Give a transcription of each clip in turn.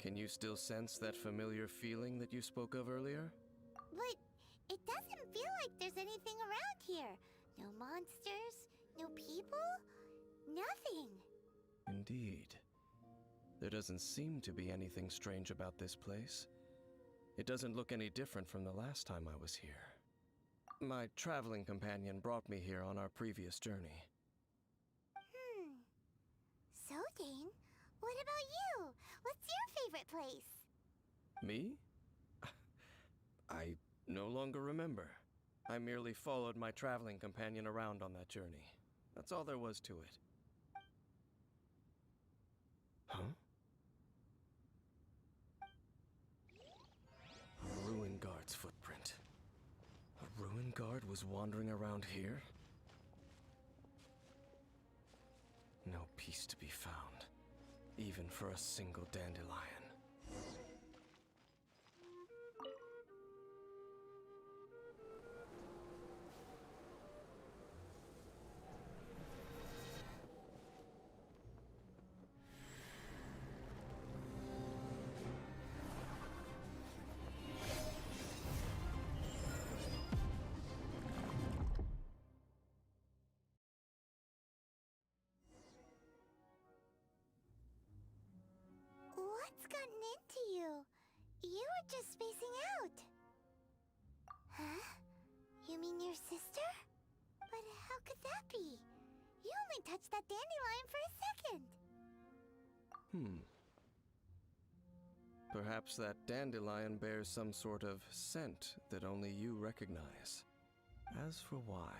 Can you still sense that familiar feeling that you spoke of earlier? But it doesn't feel like there's anything around here. No monsters, no people, nothing. Indeed. There doesn't seem to be anything strange about this place. It doesn't look any different from the last time I was here. My traveling companion brought me here on our previous journey. So, Dane, what about you? What's your favorite place? Me? I no longer remember. I merely followed my traveling companion around on that journey. That's all there was to it. Huh? A ruin guard's footprint. A ruin guard was wandering around here? No peace to be found, even for a single dandelion. What's gotten into you? You were just spacing out. Huh? You mean your sister? But how could that be? You only touched that dandelion for a second. Perhaps that dandelion bears some sort of scent that only you recognize. As for why,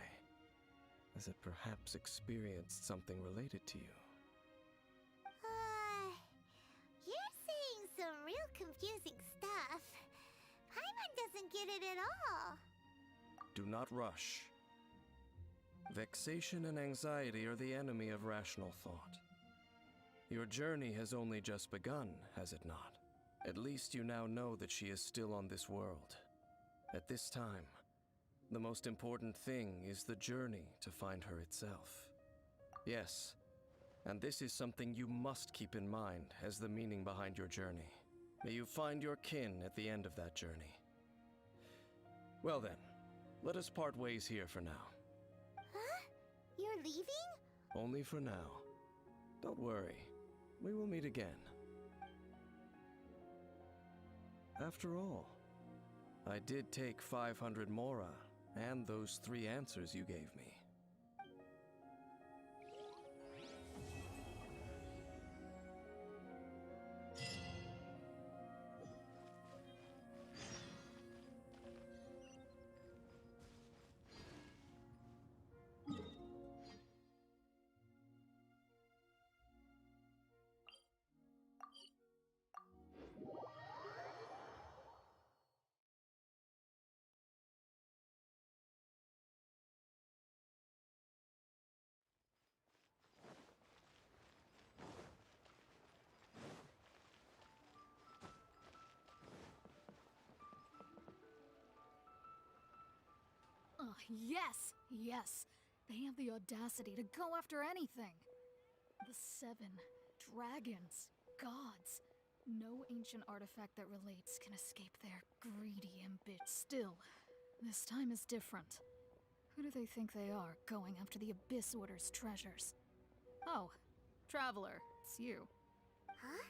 has it perhaps experienced something related to you? You're saying some real confusing stuff. Paimon doesn't get it at all. Do not rush. Vexation and anxiety are the enemy of rational thought. Your journey has only just begun, has it not? At least you now know that she is still on this world. At this time, the most important thing is the journey to find her itself. Yes, and this is something you must keep in mind as the meaning behind your journey. May you find your kin at the end of that journey. Well then, let us part ways here for now. Huh? You're leaving? Only for now. Don't worry, we will meet again. After all, I did take 500 mora and those 3 answers you gave me. Oh, yes! Yes! They have the audacity to go after anything! The 7 dragons, gods. No ancient artifact that relates can escape their greedy ambition. Still, this time is different. Who do they think they are, going after the Abyss Order's treasures? Oh, Traveler, it's you. Huh?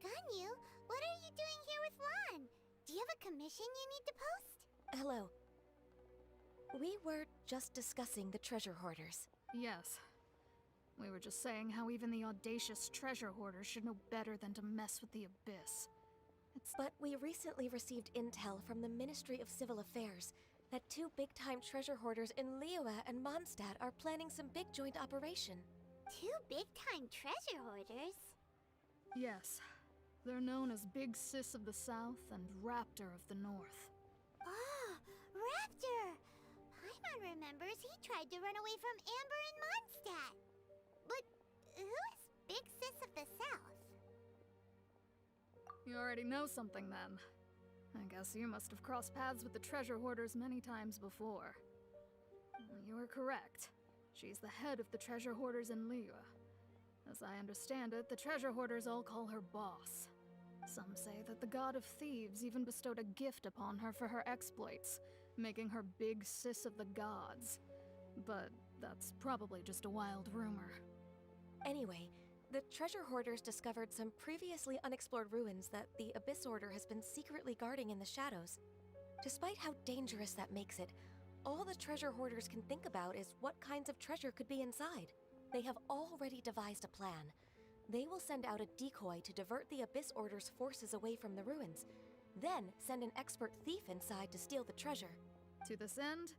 Ganyu, what are you doing here with Lan? Do you have a commission you need to post? Hello. We were just discussing the treasure hoarders. Yes. We were just saying how even the audacious treasure hoarders should know better than to mess with the Abyss. But we recently received intel from the Ministry of Civil Affairs that 2 big-time treasure hoarders in Liyue and Mondstadt are planning some big joint operation. 2 big-time treasure hoarders? Yes. They're known as Big Sis of the South and Raptor of the North. Oh, Raptor! Paimon remembers he tried to run away from Amber in Mondstadt. But who is Big Sis of the South? You already know something then. I guess you must have crossed paths with the treasure hoarders many times before. You are correct. She's the head of the treasure hoarders in Liyue. As I understand it, the treasure hoarders all call her boss. Some say that the god of thieves even bestowed a gift upon her for her exploits, making her big sis of the gods. But that's probably just a wild rumor. Anyway, the treasure hoarders discovered some previously unexplored ruins that the Abyss Order has been secretly guarding in the shadows. Despite how dangerous that makes it, all the treasure hoarders can think about is what kinds of treasure could be inside. They have already devised a plan. They will send out a decoy to divert the Abyss Order's forces away from the ruins, then send an expert thief inside to steal the treasure. To this end,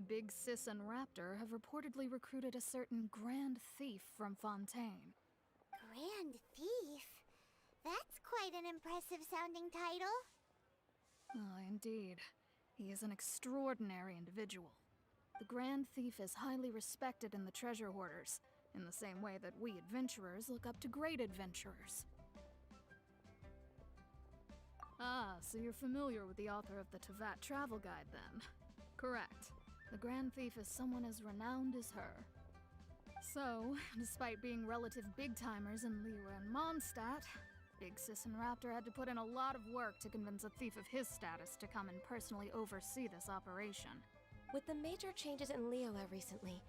Big Sis and Raptor have reportedly recruited a certain Grand Thief from Fontaine. Grand Thief? That's quite an impressive sounding title. Ah, indeed. He is an extraordinary individual. The Grand Thief is highly respected in the treasure hoarders, in the same way that we adventurers look up to great adventurers. Ah, so you're familiar with the author of the Tevat Travel Guide, then? Correct. The Grand Thief is someone as renowned as her. So, despite being relative big-timers in Liyue and Mondstadt, Big Sis and Raptor had to put in a lot of work to convince a thief of his status to come and personally oversee this operation. With the major changes in Liyue recently,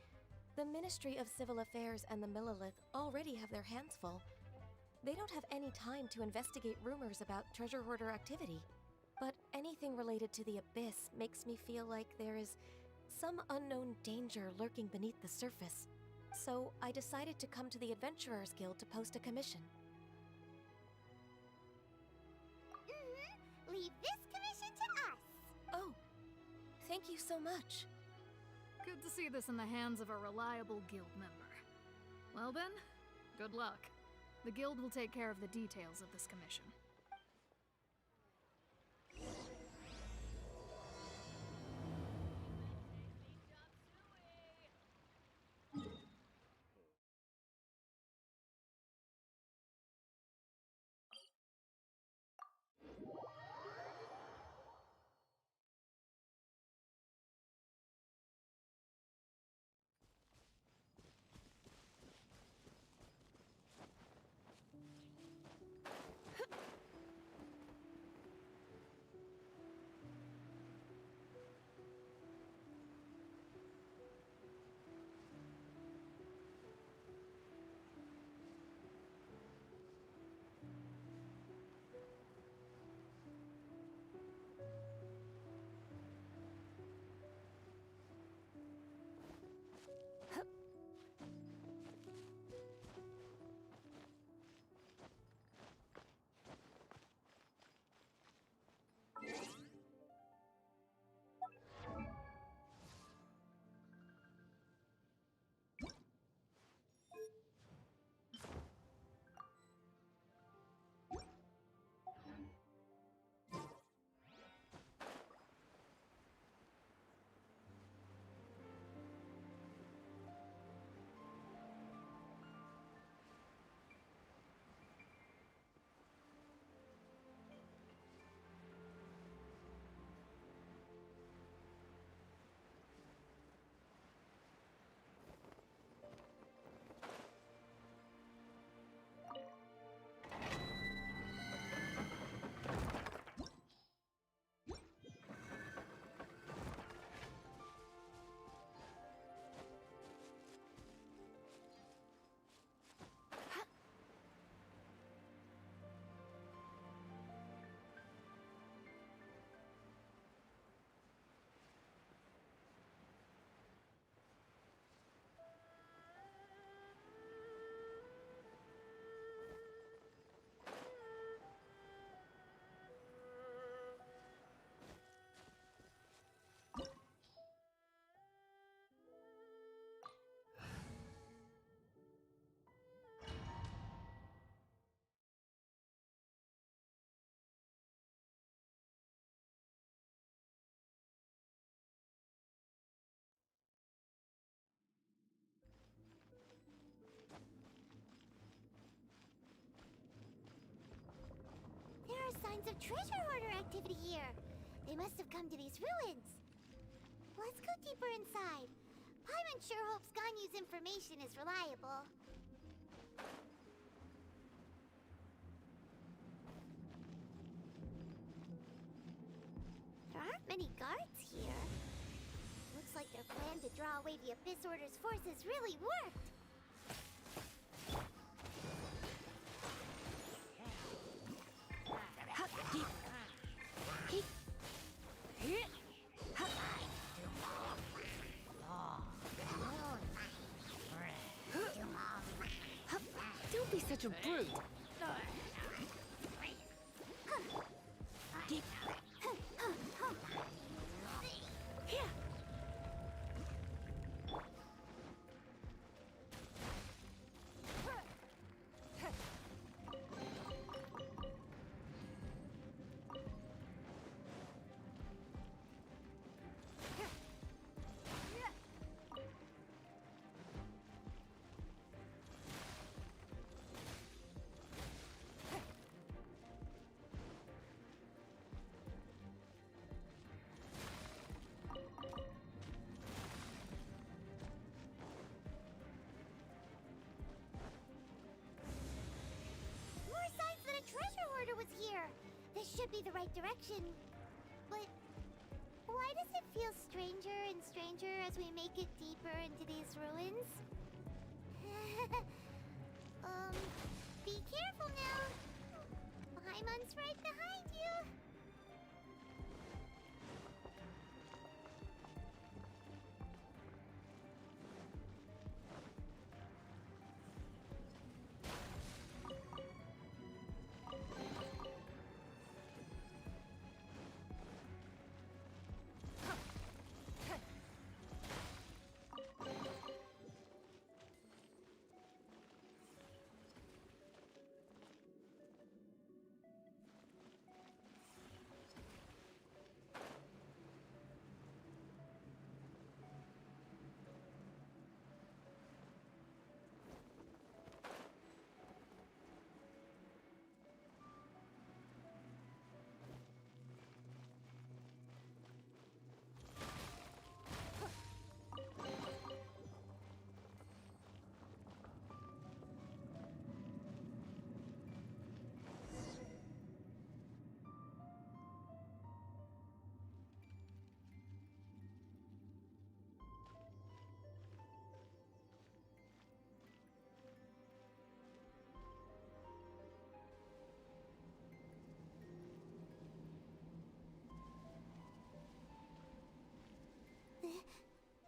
the Ministry of Civil Affairs and the Millelith already have their hands full. They don't have any time to investigate rumors about treasure hoarder activity. But anything related to the Abyss makes me feel like there is some unknown danger lurking beneath the surface. So I decided to come to the Adventurers Guild to post a commission. Leave this commission to us. Oh, thank you so much. Good to see this in the hands of a reliable guild member. Well then, good luck. The guild will take care of the details of this commission. Signs of treasure hoarder activity here. They must have come to these ruins. Let's go deeper inside. Paimon sure hopes Ganyu's information is reliable. many guards here. Looks like their plan to draw away the Abyss Order's forces really worked. Don't be such a brute. Was here. This should be the right direction. But why does it feel stranger and stranger as we make it deeper into these ruins? Be careful now. Paimon's right behind you.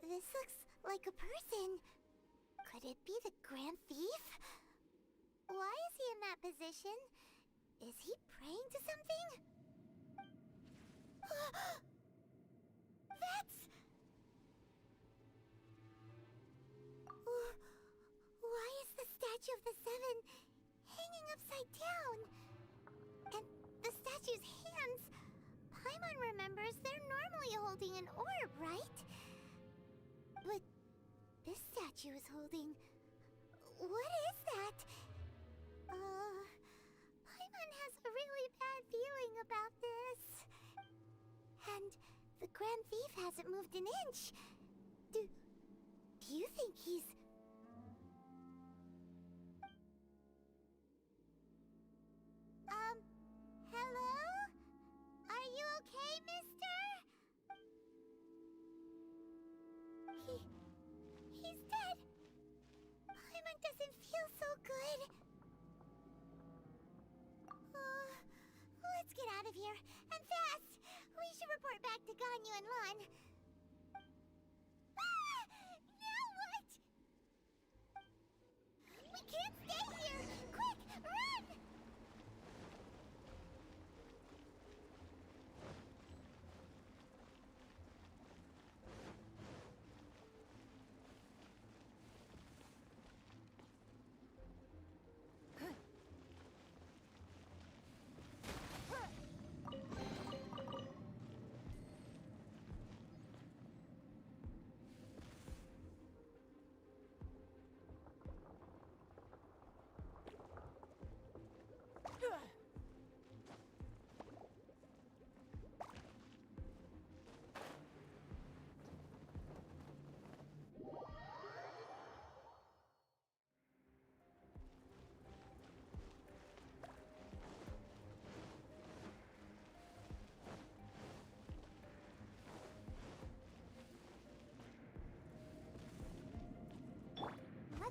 This looks like a person. Could it be the Grand Thief? Why is he in that position? Is he praying to something? That's... Why is the Statue of the Seven hanging upside down? And the statue's hands... Paimon remembers they're normally holding an orb, right? But this statue is holding... What is that? Paimon has a really bad feeling about this. And the Grand Thief hasn't moved an inch. Do you think he's... Hello? Are you okay, mister? He's dead. Paimon doesn't feel so good. Let's get out of here, and fast! We should report back to Ganyu and Lon. Now what? We can't stay here! Quick, run!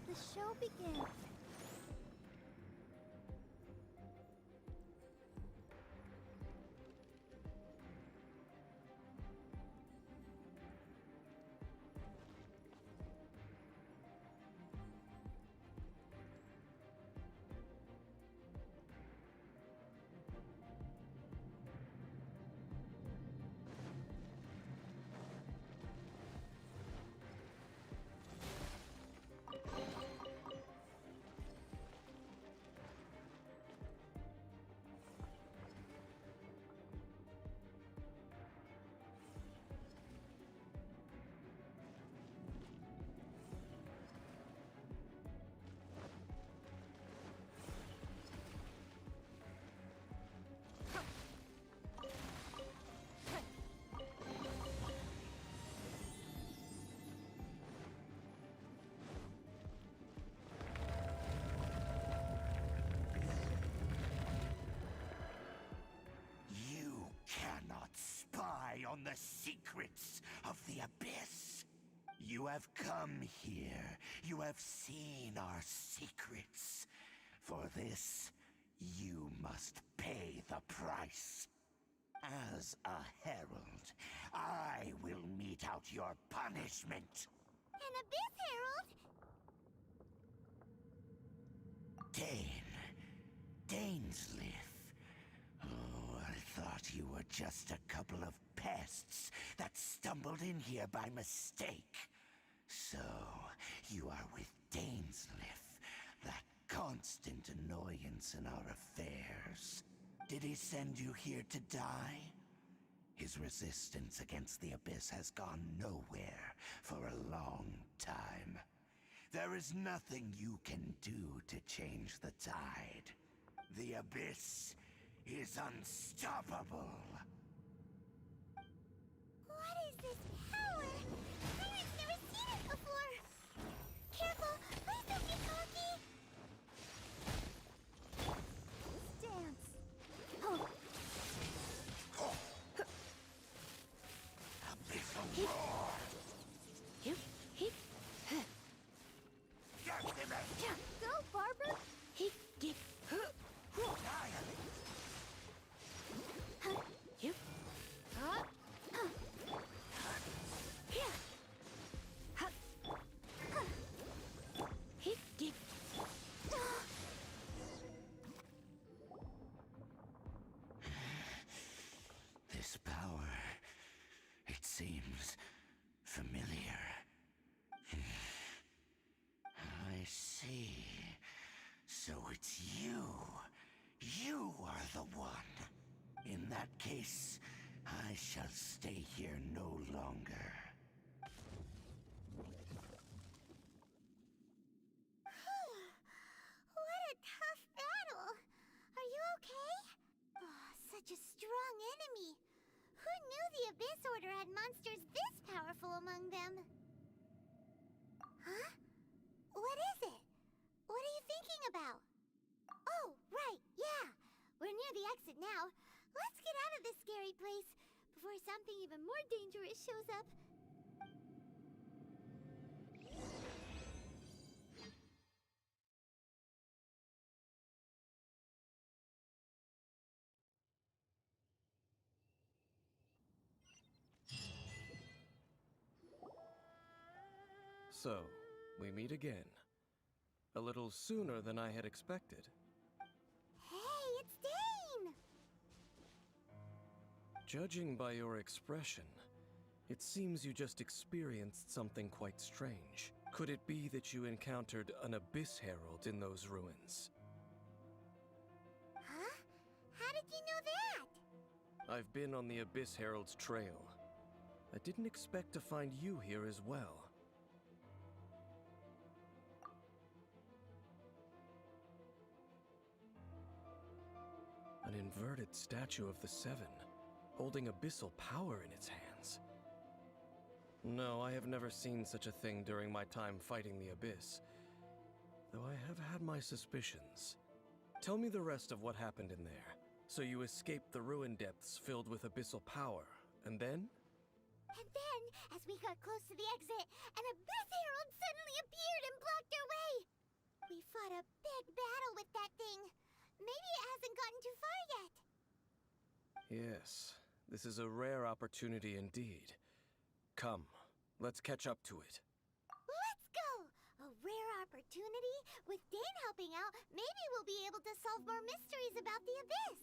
The show begins. On the secrets of the abyss. You have come here. You have seen our secrets. For this, you must pay the price. As a herald, I will mete out your punishment. An abyss herald? Dainsleif. Oh, I thought you were just a couple of pests that stumbled in here by mistake. So, you are with Dainsleif, that constant annoyance in our affairs. Did he send you here to die? His resistance against the Abyss has gone nowhere for a long time. There is nothing you can do to change the tide. The Abyss is unstoppable. What is this power? I've never seen it before. Careful, please don't get cocky. Dance. Oh. Abyssal roar! Go, Barbara. This power, it seems familiar. I see. So it's you. You are the one. In that case, I shall stay here no longer. What a tough battle. Are you okay? Oh, such a strong enemy. Who knew the Abyss Order had monsters this powerful among them? Huh? What is it? What are you thinking about? Oh, right, yeah. We're near the exit now. Let's get out of this scary place before something even more dangerous shows up. So, we meet again. A little sooner than I had expected. Hey, it's Dane! Judging by your expression, it seems you just experienced something quite strange. Could it be that you encountered an Abyss Herald in those ruins? Huh? How did you know that? I've been on the Abyss Herald's trail. I didn't expect to find you here as well. An inverted statue of the Seven, holding abyssal power in its hands. No, I have never seen such a thing during my time fighting the Abyss, though I have had my suspicions. Tell me the rest of what happened in there. So you escaped the ruin depths filled with abyssal power, and then? And then, as we got close to the exit, an Abyss Herald suddenly appeared and blocked our way! Yes, this is a rare opportunity indeed. Come, let's catch up to it. Let's go! A rare opportunity? With Dane helping out, maybe we'll be able to solve more mysteries about the Abyss.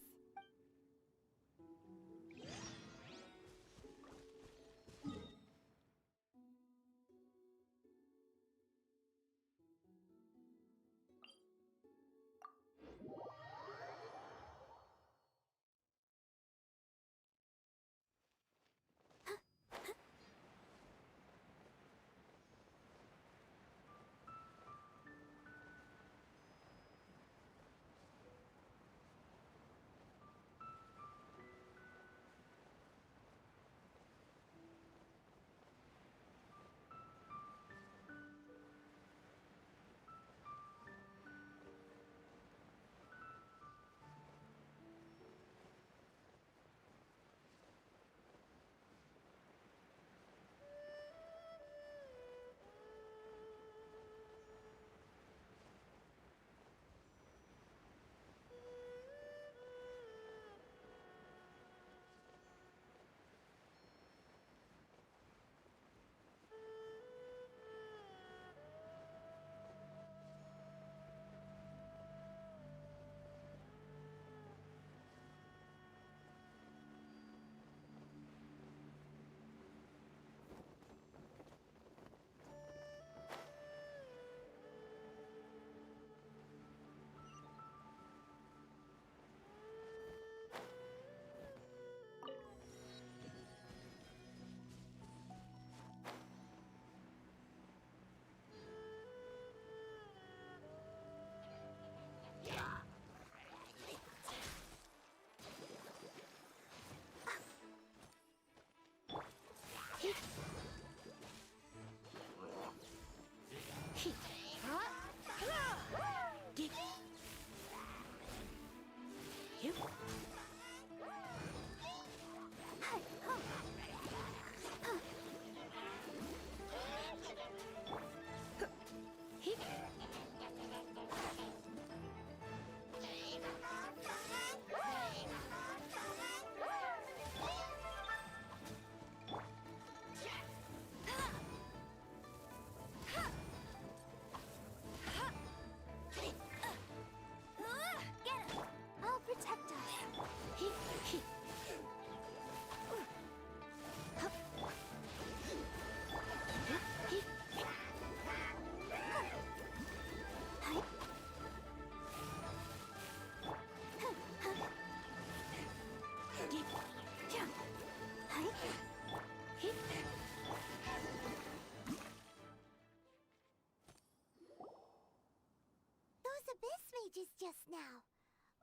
Abyss mages just now.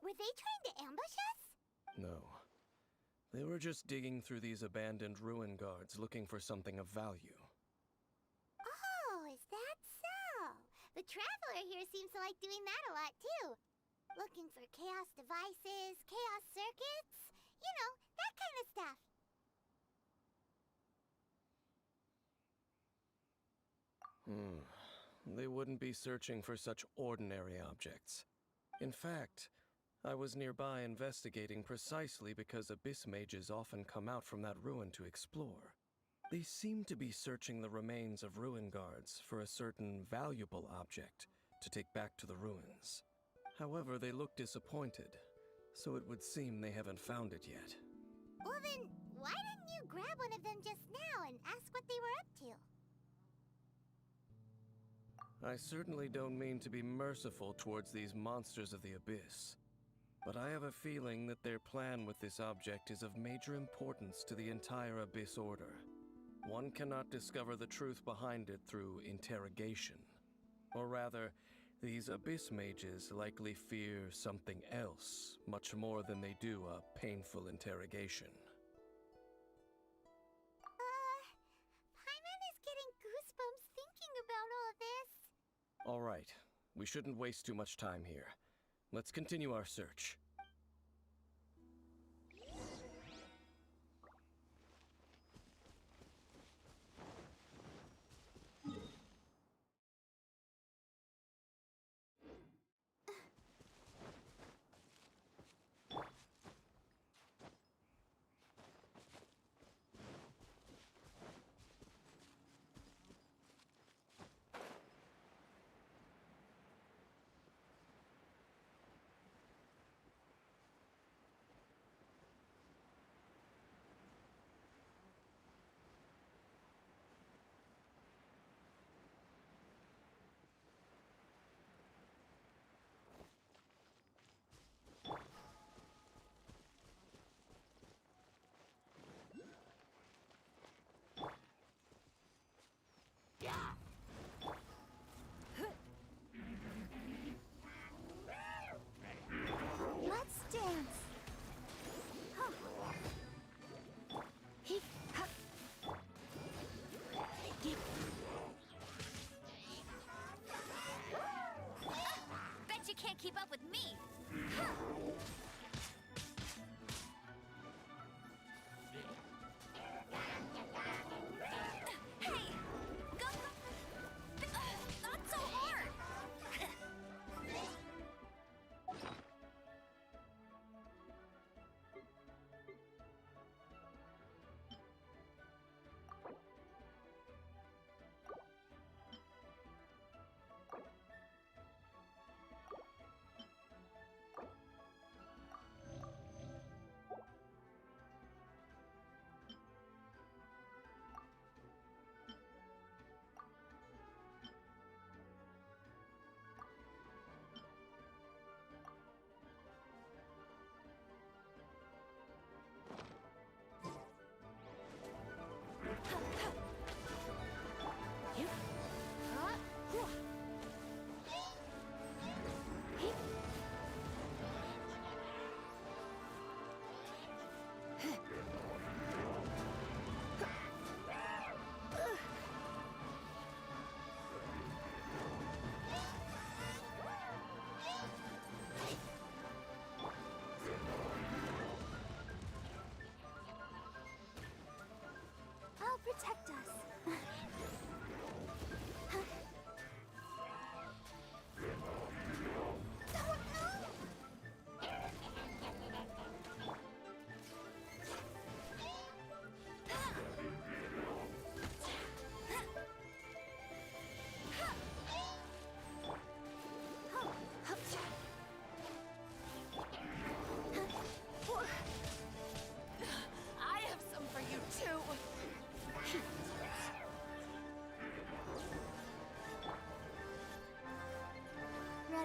Were they trying to ambush us? No. They were just digging through these abandoned ruin guards looking for something of value. Oh, is that so? The Traveler here seems to like doing that a lot too. Looking for chaos devices, chaos circuits, you know, that kind of stuff. They wouldn't be searching for such ordinary objects. In fact, I was nearby investigating precisely because abyss mages often come out from that ruin to explore. They seem to be searching the remains of ruin guards for a certain valuable object to take back to the ruins. However, they look disappointed, so it would seem they haven't found it yet. Well then, why didn't you grab one of them just now and ask what they were up to? I certainly don't mean to be merciful towards these monsters of the abyss, but I have a feeling that their plan with this object is of major importance to the entire Abyss Order. One cannot discover the truth behind it through interrogation. Or rather, these Abyss mages likely fear something else, much more than they do a painful interrogation. Paimon is getting goosebumps thinking about all this. All right, we shouldn't waste too much time here. Let's continue our search.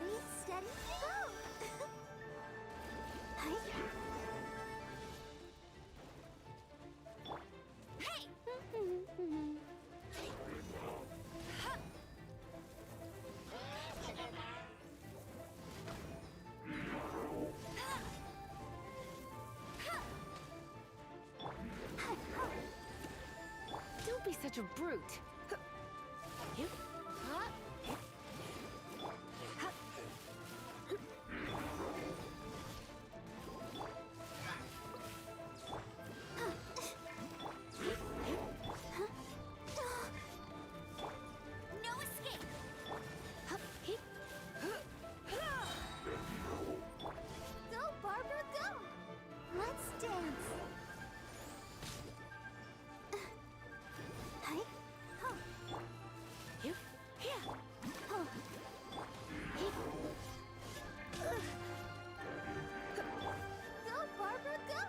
Ready, steady, go! Hi. Hey! Don't be such a brute. You? No escape! Go, Barbara, go! Let's dance! Hi. Oh. You? Here. Oh. Go, Barbara, go!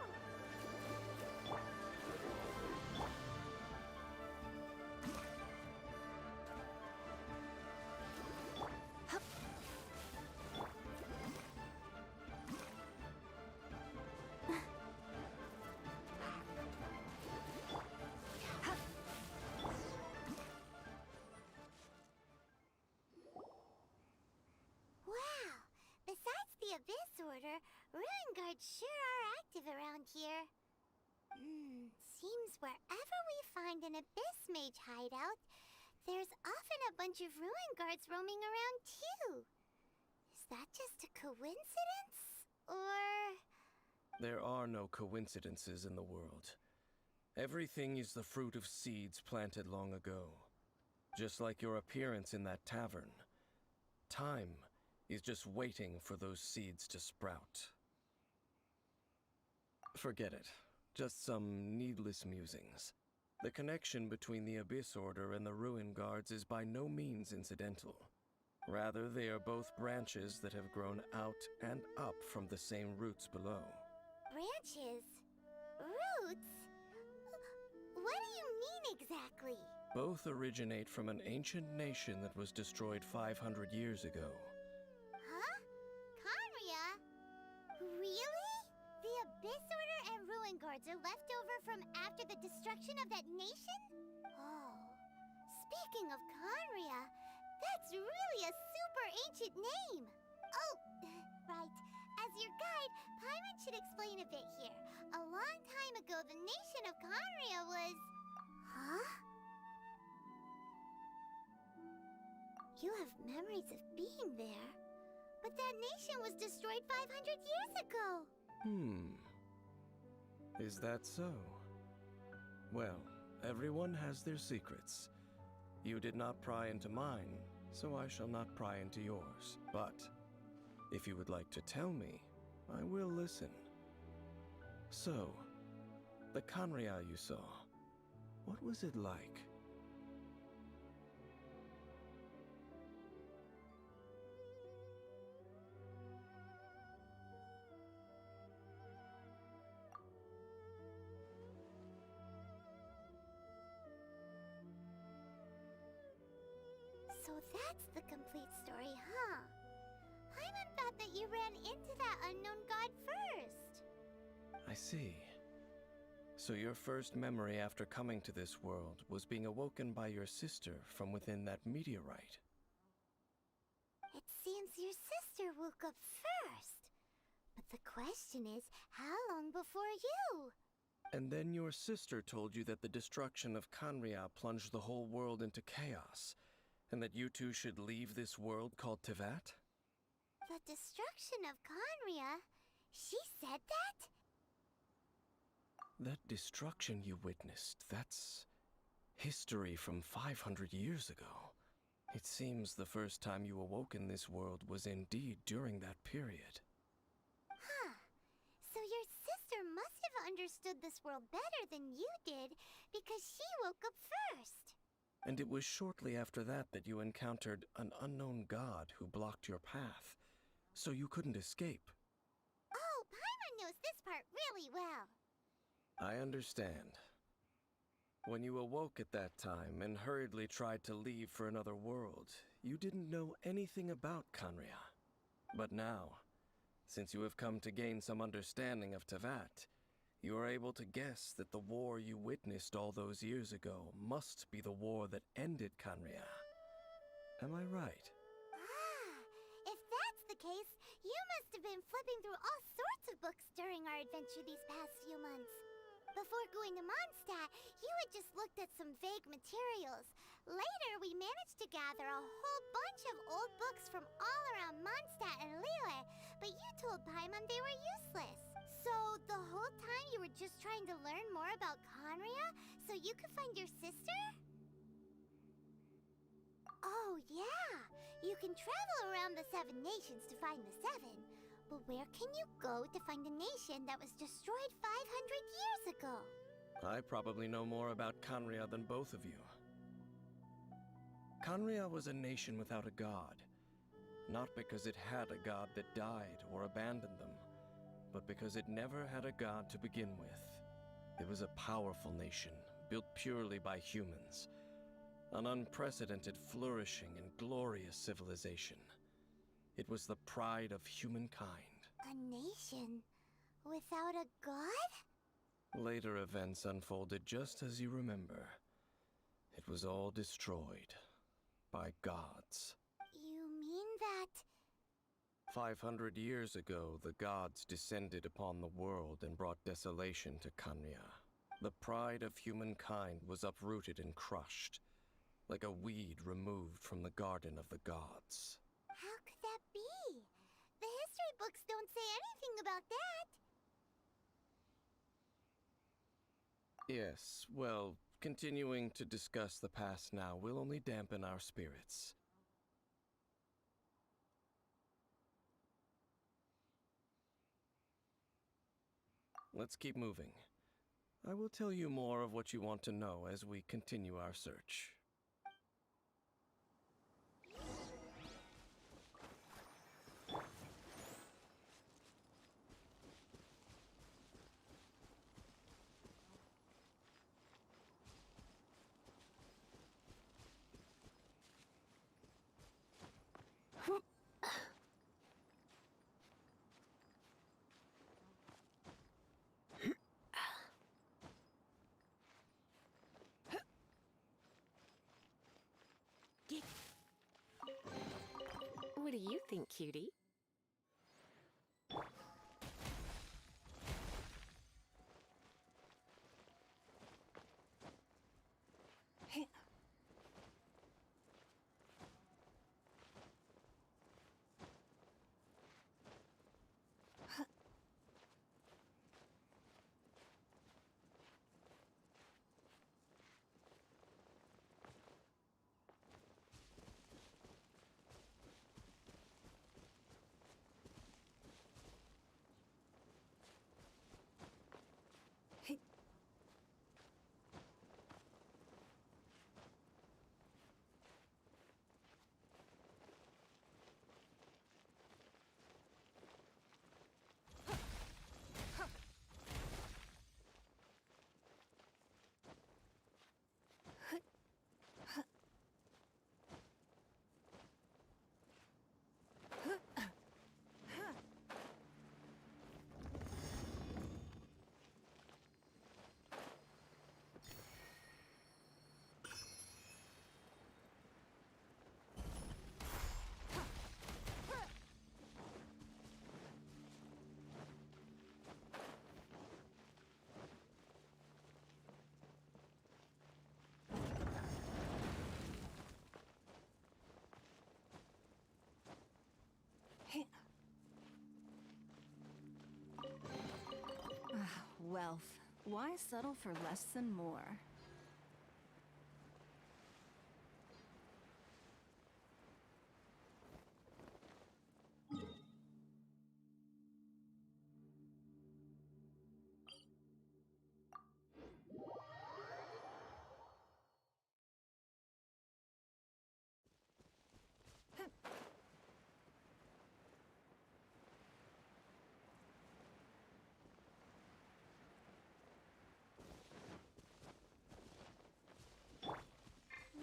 Wow! Besides the Abyss Order, Ruin Guards sure are active around here. Seems wherever we find an Abyss Mage hideout, there's often a bunch of Ruin Guards roaming around too. Is that just a coincidence? Or... There are no coincidences in the world. Everything is the fruit of seeds planted long ago. Just like your appearance in that tavern. Time is just waiting for those seeds to sprout. Forget it. Just some needless musings. The connection between the Abyss Order and the Ruin Guards is by no means incidental. Rather, they are both branches that have grown out and up from the same roots below. branches? Roots? What do you mean exactly? Both originate from an ancient nation that was destroyed 500 years ago. Huh? Conria? Really? The Abyss Order and Ruin Guards are left over from after the destruction of that nation? Oh. Speaking of Conria, that's really a super ancient name. Oh, right. As your guide, Paimon should explain a bit here. A long time ago, the nation of Conria was... Huh? You have memories of being there. But that nation was destroyed 500 years ago. Is that so? Well, everyone has their secrets. You did not pry into mine, so I shall not pry into yours. But if you would like to tell me, I will listen. So, the Conria you saw, what was it like? So that's the complete story, huh? Paimon thought that you ran into that unknown god first. I see. So your first memory after coming to this world was being awoken by your sister from within that meteorite. It seems your sister woke up first. But the question is, how long before you? And then your sister told you that the destruction of Conria plunged the whole world into chaos, and that you two should leave this world called Tevat? The destruction of Conria? She said that? That destruction you witnessed, that's history from 500 years ago. It seems the first time you awoke in this world was indeed during that period. Huh. So your sister must have understood this world better than you did, because she woke up first. And it was shortly after that that you encountered an unknown god who blocked your path, so you couldn't escape. Oh, Paimon knows this part really well. I understand. When you awoke at that time and hurriedly tried to leave for another world, you didn't know anything about Conria. But now, since you have come to gain some understanding of Tevat, you are able to guess that the war you witnessed all those years ago must be the war that ended Canria. Am I right? Ah, if that's the case, you must have been flipping through all sorts of books during our adventure these past few months. Before going to Mondstadt, you had just looked at some vague materials. Later, we managed to gather a whole bunch of old books from all around Mondstadt and Lille, but you told Paimon they were useless. So, the whole time you were just trying to learn more about Conria so you could find your sister? Oh, yeah! You can travel around the 7 nations to find the 7. But where can you go to find a nation that was destroyed 500 years ago? I probably know more about Canria than both of you. Canria was a nation without a god. Not because it had a god that died or abandoned them, but because it never had a god to begin with. It was a powerful nation, built purely by humans. An unprecedented, flourishing, and glorious civilization. It was the pride of humankind. A nation without a god? Later events unfolded just as you remember. It was all destroyed by gods. You mean that... 500 years ago, the gods descended upon the world and brought desolation to Canria. The pride of humankind was uprooted and crushed, like a weed removed from the garden of the gods. How could that be? The history books don't say anything about that. Yes, well, continuing to discuss the past now will only dampen our spirits. Let's keep moving. I will tell you more of what you want to know as we continue our search. What do you think, cutie? Wealth. Why settle for less than more?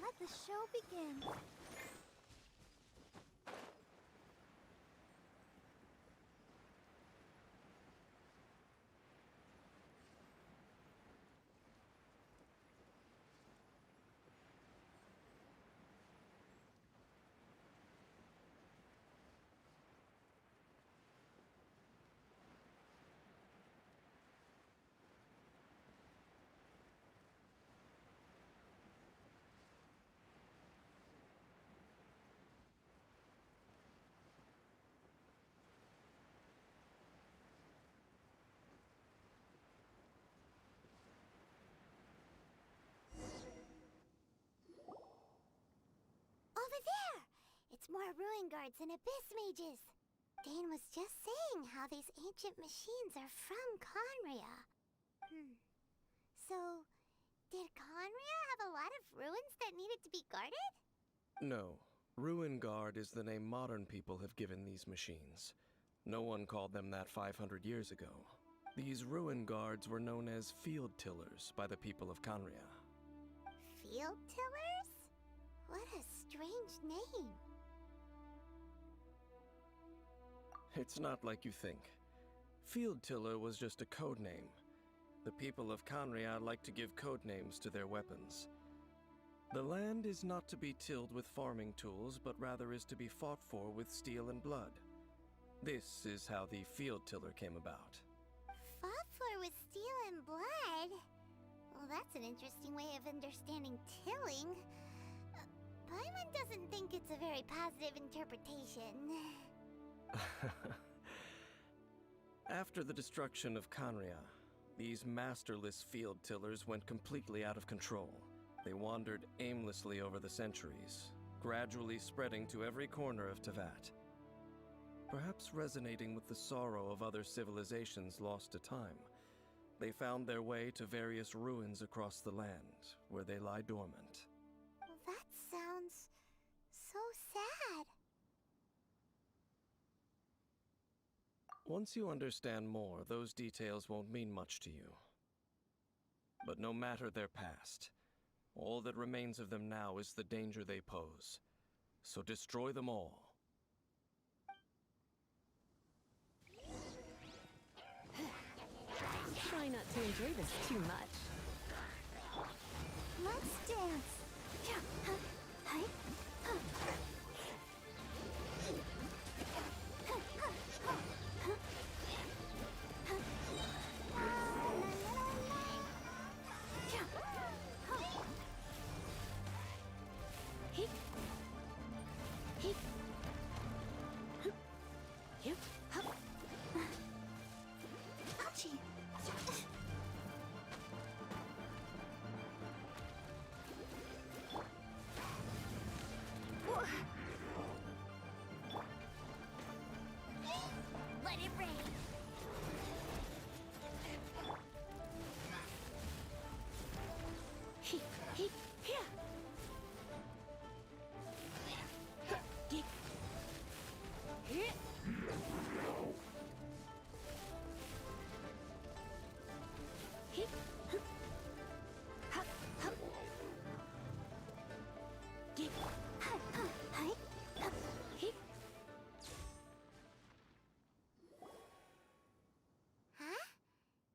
Let the show begin. ruin guards and abyss mages. Dane was just saying how these ancient machines are from Conria. So, did Conria have a lot of ruins that needed to be guarded? No. Ruin Guard is the name modern people have given these machines. No one called them that 500 years ago. These ruin guards were known as field tillers by the people of Conria. Field tillers? What a strange name. It's not like you think. Field tiller was just a code name. The people of Conria like to give code names to their weapons. The land is not to be tilled with farming tools, but rather is to be fought for with steel and blood. This is how the field tiller came about. Fought for with steel and blood? Well, that's an interesting way of understanding tilling. Paimon doesn't think it's a very positive interpretation. After the destruction of Conria, these masterless field tillers went completely out of control. They wandered aimlessly over the centuries, gradually spreading to every corner of Teyvat. Perhaps resonating with the sorrow of other civilizations lost to time, they found their way to various ruins across the land, where they lie dormant. That sounds so sad. Once you understand more, those details won't mean much to you. But no matter their past, all that remains of them now is the danger they pose. So destroy them all. Try not to enjoy this too much. Let's dance. Yeah. Hi. Let it rain.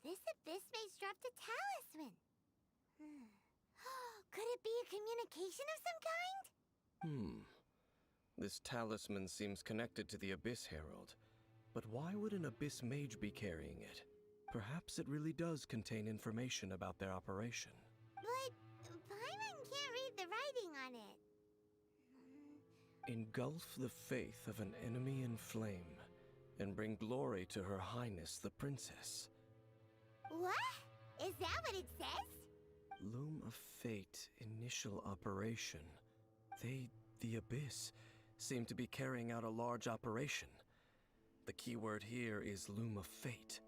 This abyss maze dropped a talisman. Could it be a communication of some kind? This talisman seems connected to the Abyss Herald. But why would an Abyss Mage be carrying it? Perhaps it really does contain information about their operation. But Paimon can't read the writing on it. Engulf the faith of an enemy in flame, and bring glory to Her Highness the Princess. What? Is that what it says? Loom of Fate, initial operation. They, the Abyss, seem to be carrying out a large operation. The keyword here is Loom of Fate.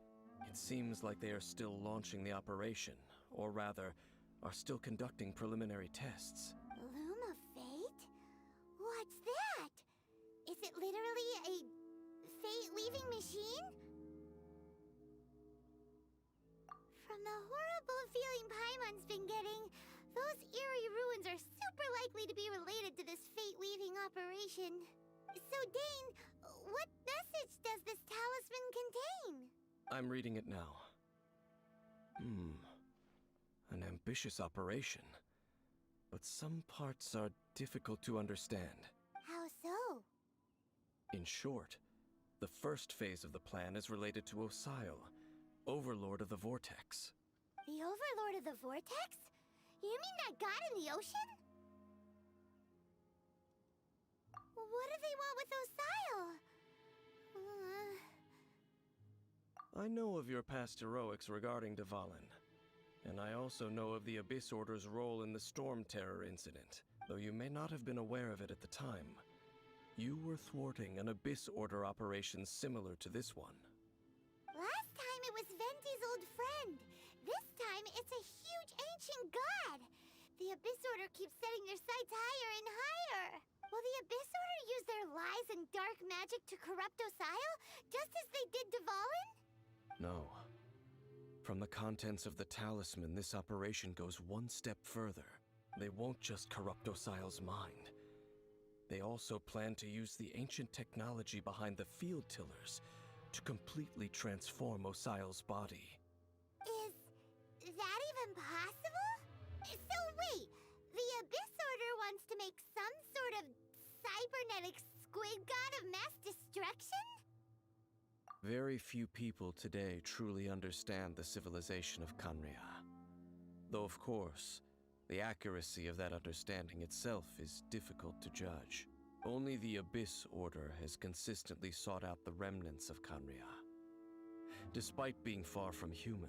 It seems like they are still launching the operation, or rather, are still conducting preliminary tests. Loom of Fate? What's that? Is it literally a fate-leaving machine? From the horrible feeling Paimon's been getting, those eerie ruins are super likely to be related to this fate-leaving operation. So, Dane, what message does this talisman contain? I'm reading it now. An ambitious operation. But some parts are difficult to understand. How so? In short, the first phase of the plan is related to Osial, Overlord of the Vortex. The Overlord of the Vortex? You mean that god in the ocean? What do they want with Osial? I know of your past heroics regarding Dvalin, and I also know of the Abyss Order's role in the Storm Terror incident, though you may not have been aware of it at the time. You were thwarting an Abyss Order operation similar to this one. Last time it was Venti's old friend. This time it's a huge ancient god. The Abyss Order keeps setting their sights higher and higher. Will the Abyss Order use their lies and dark magic to corrupt Osile, just as they did Dvalin? No. From the contents of the talisman, this operation goes one step further. They won't just corrupt Osile's mind. They also plan to use the ancient technology behind the field tillers to completely transform Osile's body. Is that even possible? So wait, the Abyss Order wants to make some sort of cybernetic squid god of mass destruction? Very few people today truly understand the civilization of Khaenri'ah. Though of course, the accuracy of that understanding itself is difficult to judge. Only the Abyss Order has consistently sought out the remnants of Khaenri'ah. Despite being far from human,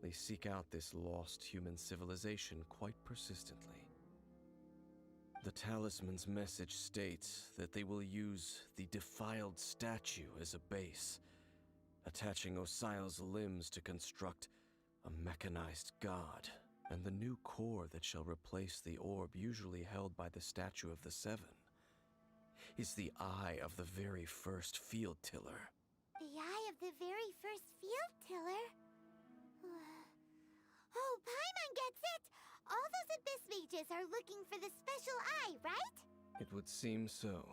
they seek out this lost human civilization quite persistently. The talisman's message states that they will use the defiled statue as a base, attaching Osile's limbs to construct a mechanized god, and the new core that shall replace the orb usually held by the Statue of the Seven is the eye of the very first field tiller. The eye of the very first field tiller? Oh, Paimon gets it! All those Abyss mages are looking for the special eye, right? It would seem so.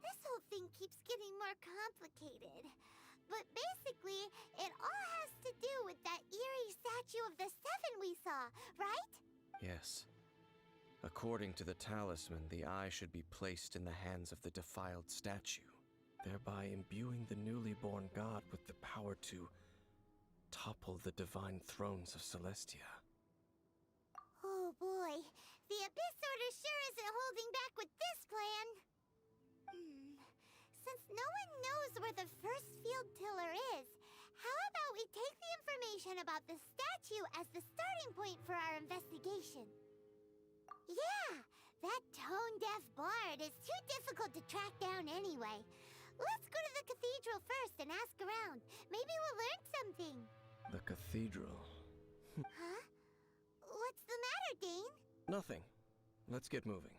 This whole thing keeps getting more complicated. But basically, it all has to do with that eerie statue of the Seven we saw, right? Yes. According to the talisman, the eye should be placed in the hands of the defiled statue, thereby imbuing the newly born god with the power to topple the divine thrones of Celestia. Oh boy, the Abyss Order sure isn't holding back with this plan. Since no one knows where the first field tiller is, how about we take the information about the statue as the starting point for our investigation? Yeah, that tone-deaf bard is too difficult to track down anyway. Let's go to the cathedral first and ask around. Maybe we'll learn something. The cathedral. Huh? What's the matter, Dane? Nothing. Let's get moving.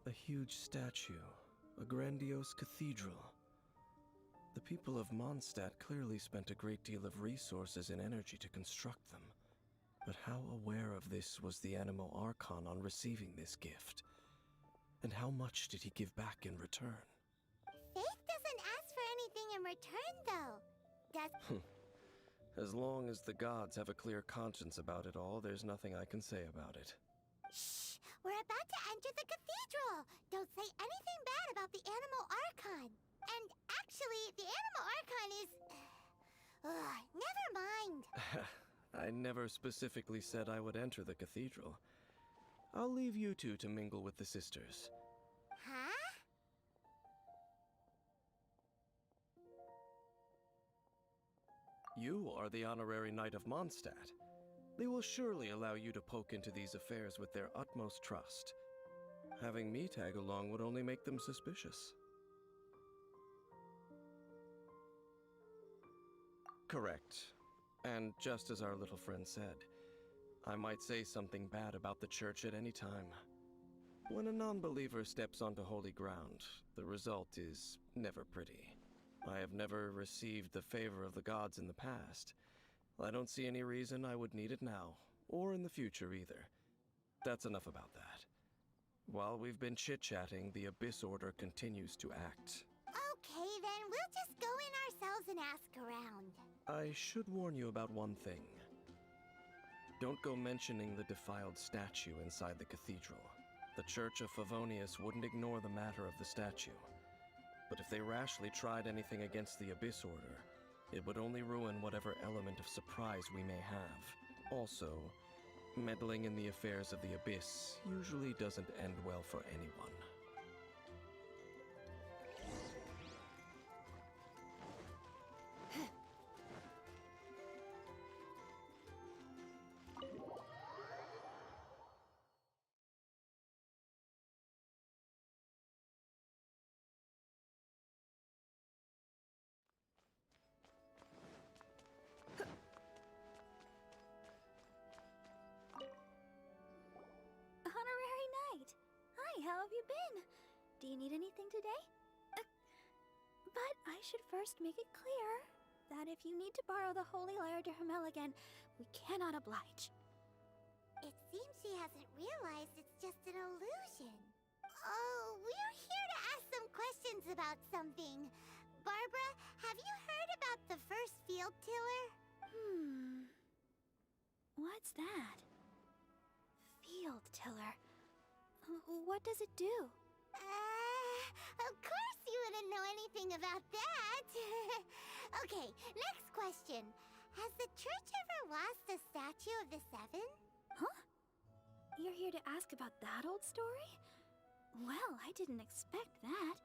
A huge statue, a grandiose cathedral. The people of Mondstadt clearly spent a great deal of resources and energy to construct them. But how aware of this was the Animal Archon on receiving this gift? And how much did he give back in return? Faith doesn't ask for anything in return, though. Does... As long as the gods have a clear conscience about it all, there's nothing I can say about it. Shh! We're about to enter the cathedral! Don't say anything bad about the Animal Archon! And actually, the Animal Archon is... never mind! I never specifically said I would enter the cathedral. I'll leave you two to mingle with the sisters. Huh? You are the honorary Knight of Mondstadt. They will surely allow you to poke into these affairs with their utmost trust. Having me tag along would only make them suspicious. Correct. And just as our little friend said, I might say something bad about the church at any time. When a non-believer steps onto holy ground, the result is never pretty. I have never received the favor of the gods in the past. I don't see any reason I would need it now, or in the future either. That's enough about that. While we've been chit-chatting, the Abyss Order continues to act. Okay, then we'll just go in ourselves and ask around. I should warn you about one thing. Don't go mentioning the defiled statue inside the cathedral. The Church of Favonius wouldn't ignore the matter of the statue. But if they rashly tried anything against the Abyss Order, it would only ruin whatever element of surprise we may have. Also, meddling in the affairs of the Abyss usually doesn't end well for anyone. Honorary Knight! Hi, how have you been? Do you need anything today? But I should first make it clear that if you need to borrow the Holy Lyre to Hermel again, we cannot oblige. It seems she hasn't realized it's just an illusion. Oh, we're here to ask some questions about something. Barbara, have you heard about the first field tiller? What's that? Field tiller. What does it do? Of course you wouldn't know anything about that. Okay, next question. Has the church ever lost a statue of the Seven? Huh? You're here to ask about that old story? Well, I didn't expect that.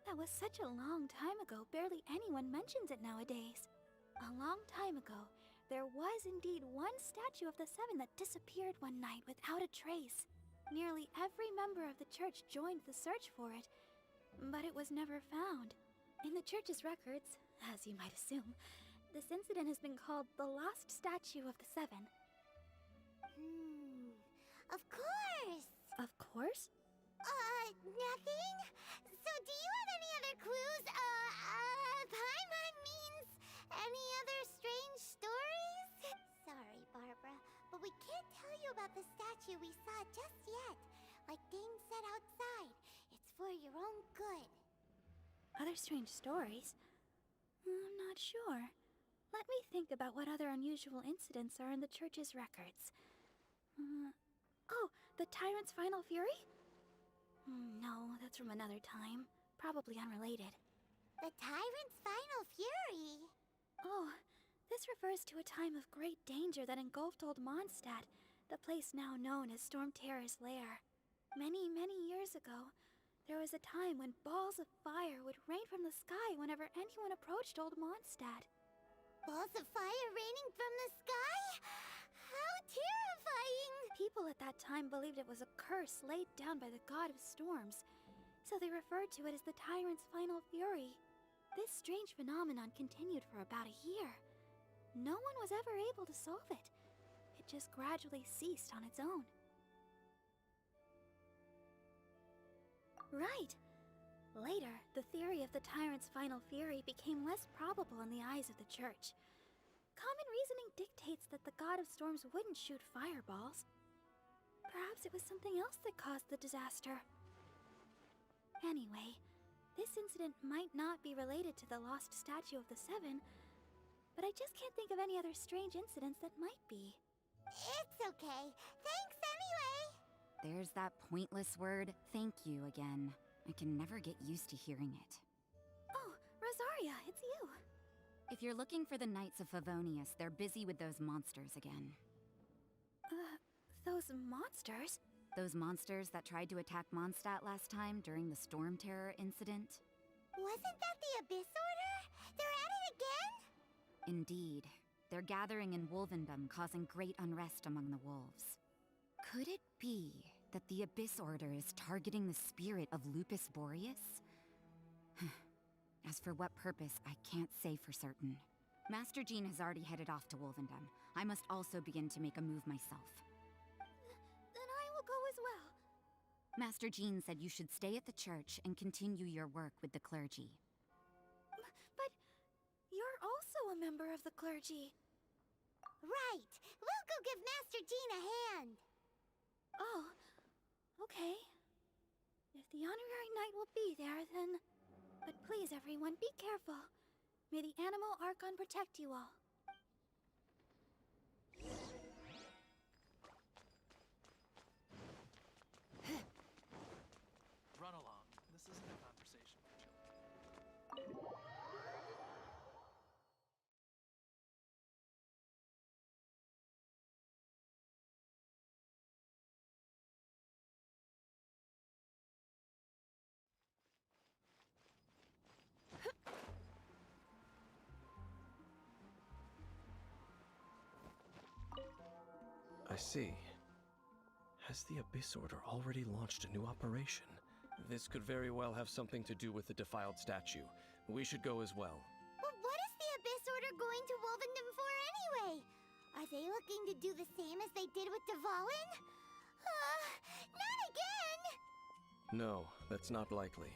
That was such a long time ago, barely anyone mentions it nowadays. A long time ago, there was indeed one statue of the Seven that disappeared one night without a trace. Nearly every member of the church joined the search for it, but it was never found. In the church's records, as you might assume, this incident has been called the Lost Statue of the Seven. Of course! Of course? Nothing? So do you have any other clues? Paimon means any other strange stories? Sorry, Barbara, but we can't tell you about the statue we saw just yet. Like Dane said outside, it's for your own good. Other strange stories? I'm not sure. Let me think about what other unusual incidents are in the church's records. Oh, the Tyrant's Final Fury? No, that's from another time. Probably unrelated. The Tyrant's Final Fury? Oh, this refers to a time of great danger that engulfed old Mondstadt, the place now known as Storm Terror's lair. Many, many years ago, there was a time when balls of fire would rain from the sky whenever anyone approached old Mondstadt. Balls of fire raining from the sky? How terrifying! People at that time believed it was a curse laid down by the god of storms, so they referred to it as the Tyrant's Final Fury. This strange phenomenon continued for about a year. No one was ever able to solve it. It just gradually ceased on its own. Right. Later, the theory of the Tyrant's Final Fury became less probable in the eyes of the church. Common reasoning dictates that the god of storms wouldn't shoot fireballs. Perhaps it was something else that caused the disaster. Anyway, this incident might not be related to the lost statue of the Seven, but I just can't think of any other strange incidents that might be. It's okay. Thanks anyway! There's that pointless word, thank you, again. I can never get used to hearing it. Oh, Rosaria, it's you. If you're looking for the Knights of Favonius, they're busy with those monsters again. Those monsters? Those monsters that tried to attack Mondstadt last time during the Storm Terror incident? Wasn't that the Abyss Order? They're at it again? Indeed. They're gathering in Wolvendom, causing great unrest among the wolves. Could it be that the Abyss Order is targeting the spirit of Lupus Boreas? As for what purpose, I can't say for certain. Master Jean has already headed off to Wolvendom. I must also begin to make a move myself. Then I will go as well. Master Jean said you should stay at the church and continue your work with the clergy. But you're also a member of the clergy. Right. We'll go give Master Jean a hand. Oh, okay. If the Honorary Knight will be there, then... But please, everyone, be careful. May the Animal Archon protect you all. see. Has the Abyss Order already launched a new operation? This could very well have something to do with the defiled statue. We should go as well. But what is the Abyss Order going to Wolvendom for anyway? Are they looking to do the same as they did with Dvalin? Not again! No, that's not likely.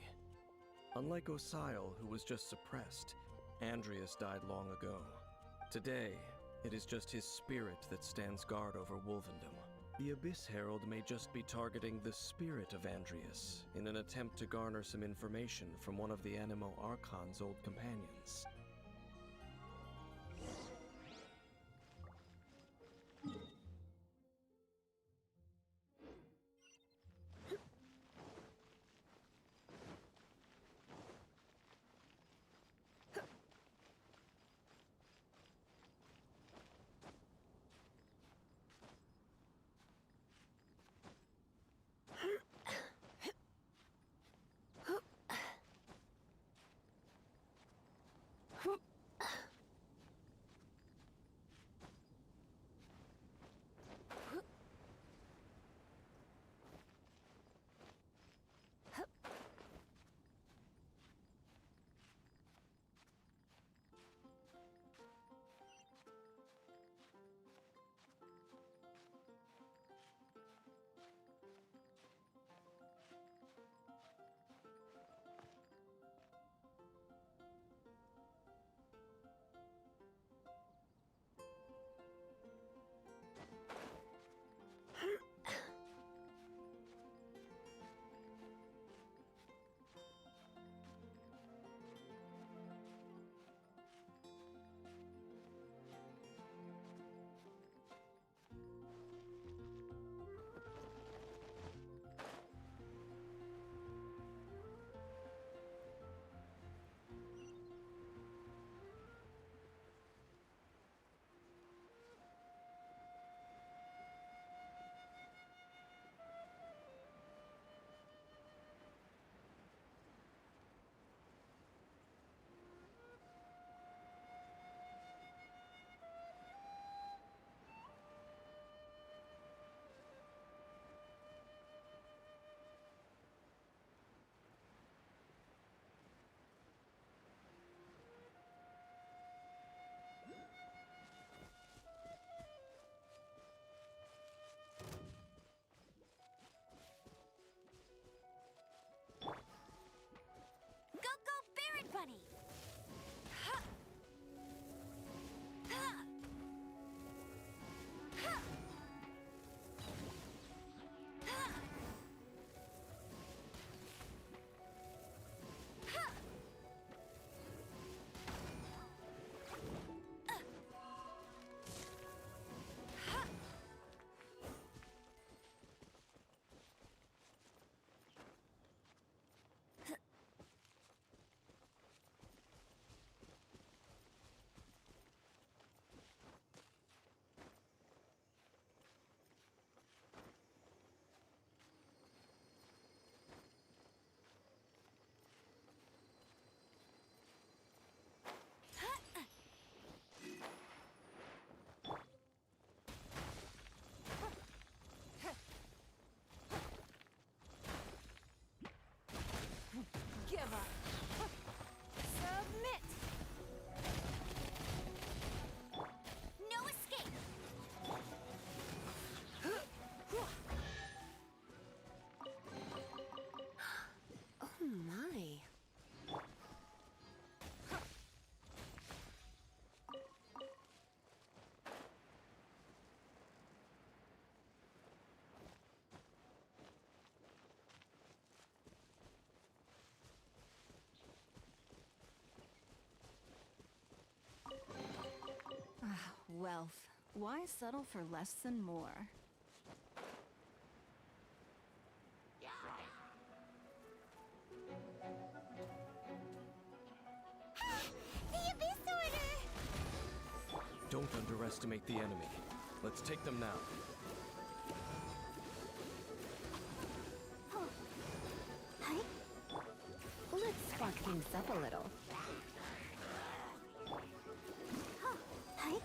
Unlike Osile, who was just suppressed, Andreas died long ago. Today, it is just his spirit that stands guard over Wolvendom. The Abyss Herald may just be targeting the spirit of Andreas in an attempt to garner some information from one of the Animo Archon's old companions. Bunny! Give up. Submit. No escape! Oh my. Wealth. Why settle for less than more? The Abyss Order! Don't underestimate the enemy. Let's take them now. Hi. Let's spark things up a little. Hi.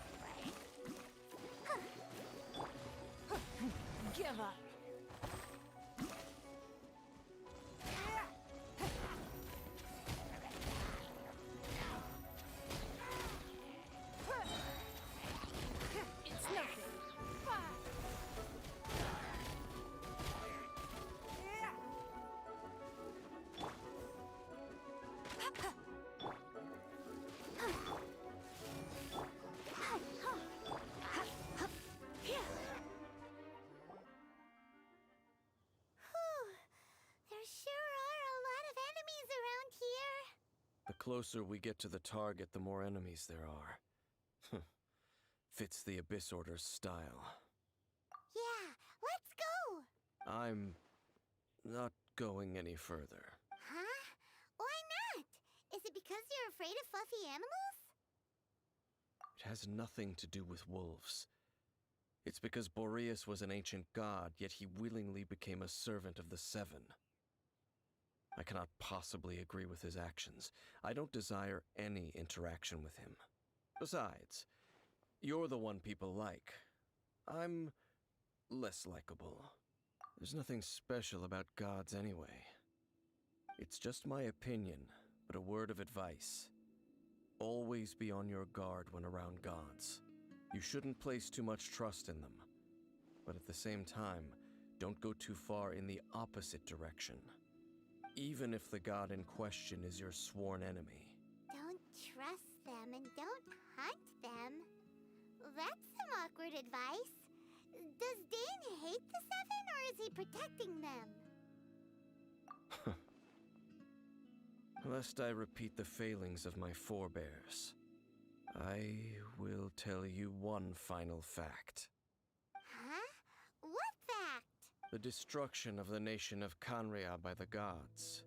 give up. It's nothing. There sure are a lot of enemies around here. The closer we get to the target, the more enemies there are. Fits the Abyss Order's style. Yeah, let's go! I'm not going any further. Huh? Why not? Is it because you're afraid of fluffy animals? It has nothing to do with wolves. It's because Boreas was an ancient god, yet he willingly became a servant of the Seven. I cannot possibly agree with his actions. I don't desire any interaction with him. Besides, you're the one people like. I'm less likable. There's nothing special about gods anyway. It's just my opinion, but a word of advice. Always be on your guard when around gods. You shouldn't place too much trust in them. But at the same time, don't go too far in the opposite direction. Even if the god in question is your sworn enemy. Don't trust them and don't hunt them. That's some awkward advice. Does Dane hate the Seven, or is he protecting them? Lest I repeat the failings of my forebears, I will tell you one final fact. Huh? What fact? The destruction of the nation of Canria by the gods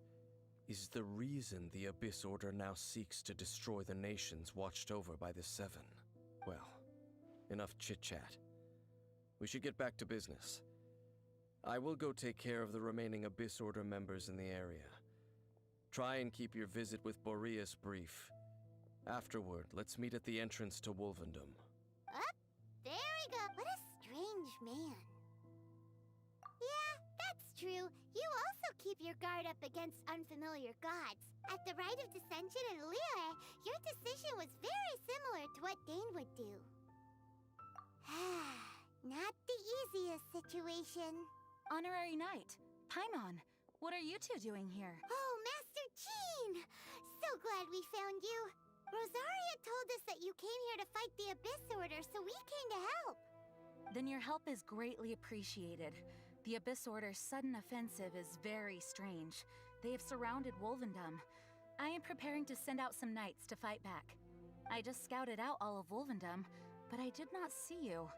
is the reason the Abyss Order now seeks to destroy the nations watched over by the Seven. Well, enough chit-chat. We should get back to business. I will go take care of the remaining Abyss Order members in the area. Try and keep your visit with Boreas brief. Afterward, let's meet at the entrance to Wolvendom. Up, there we go. What a strange man. Yeah, that's true. You also keep your guard up against unfamiliar gods. At the Rite of Dissension in Liyue, your decision was very similar to what Dane would do. Not the easiest situation. Honorary Knight, Paimon, what are you two doing here? Oh, Master Jean! So glad we found you. Rosaria told us that you came here to fight the Abyss Order, so we came to help. Then your help is greatly appreciated. The Abyss Order's sudden offensive is very strange. They have surrounded Wolvendom. I am preparing to send out some knights to fight back. I just scouted out all of Wolvendom, but I did not see you.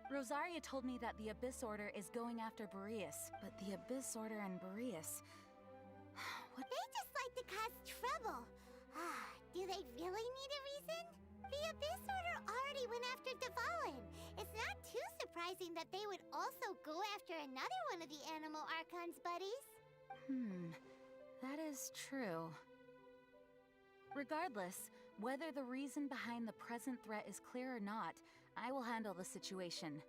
Rosaria told me that the Abyss Order is going after Boreas, but the Abyss Order and Boreas... What? They just like to cause trouble. Do they really need a reason? The Abyss Order already went after Dvalin. It's not too surprising that they would also go after another one of the Animal Archon's buddies. That is true. Regardless, whether the reason behind the present threat is clear or not, I will handle the situation.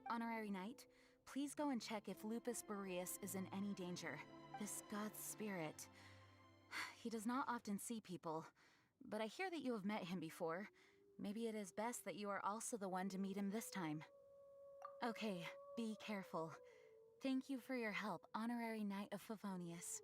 Honorary Knight, please go and check if Lupus Boreas is in any danger. This god's spirit... He does not often see people, but I hear that you have met him before. Maybe it is best that you are also the one to meet him this time. Okay, be careful. Thank you for your help, Honorary Knight of Favonius.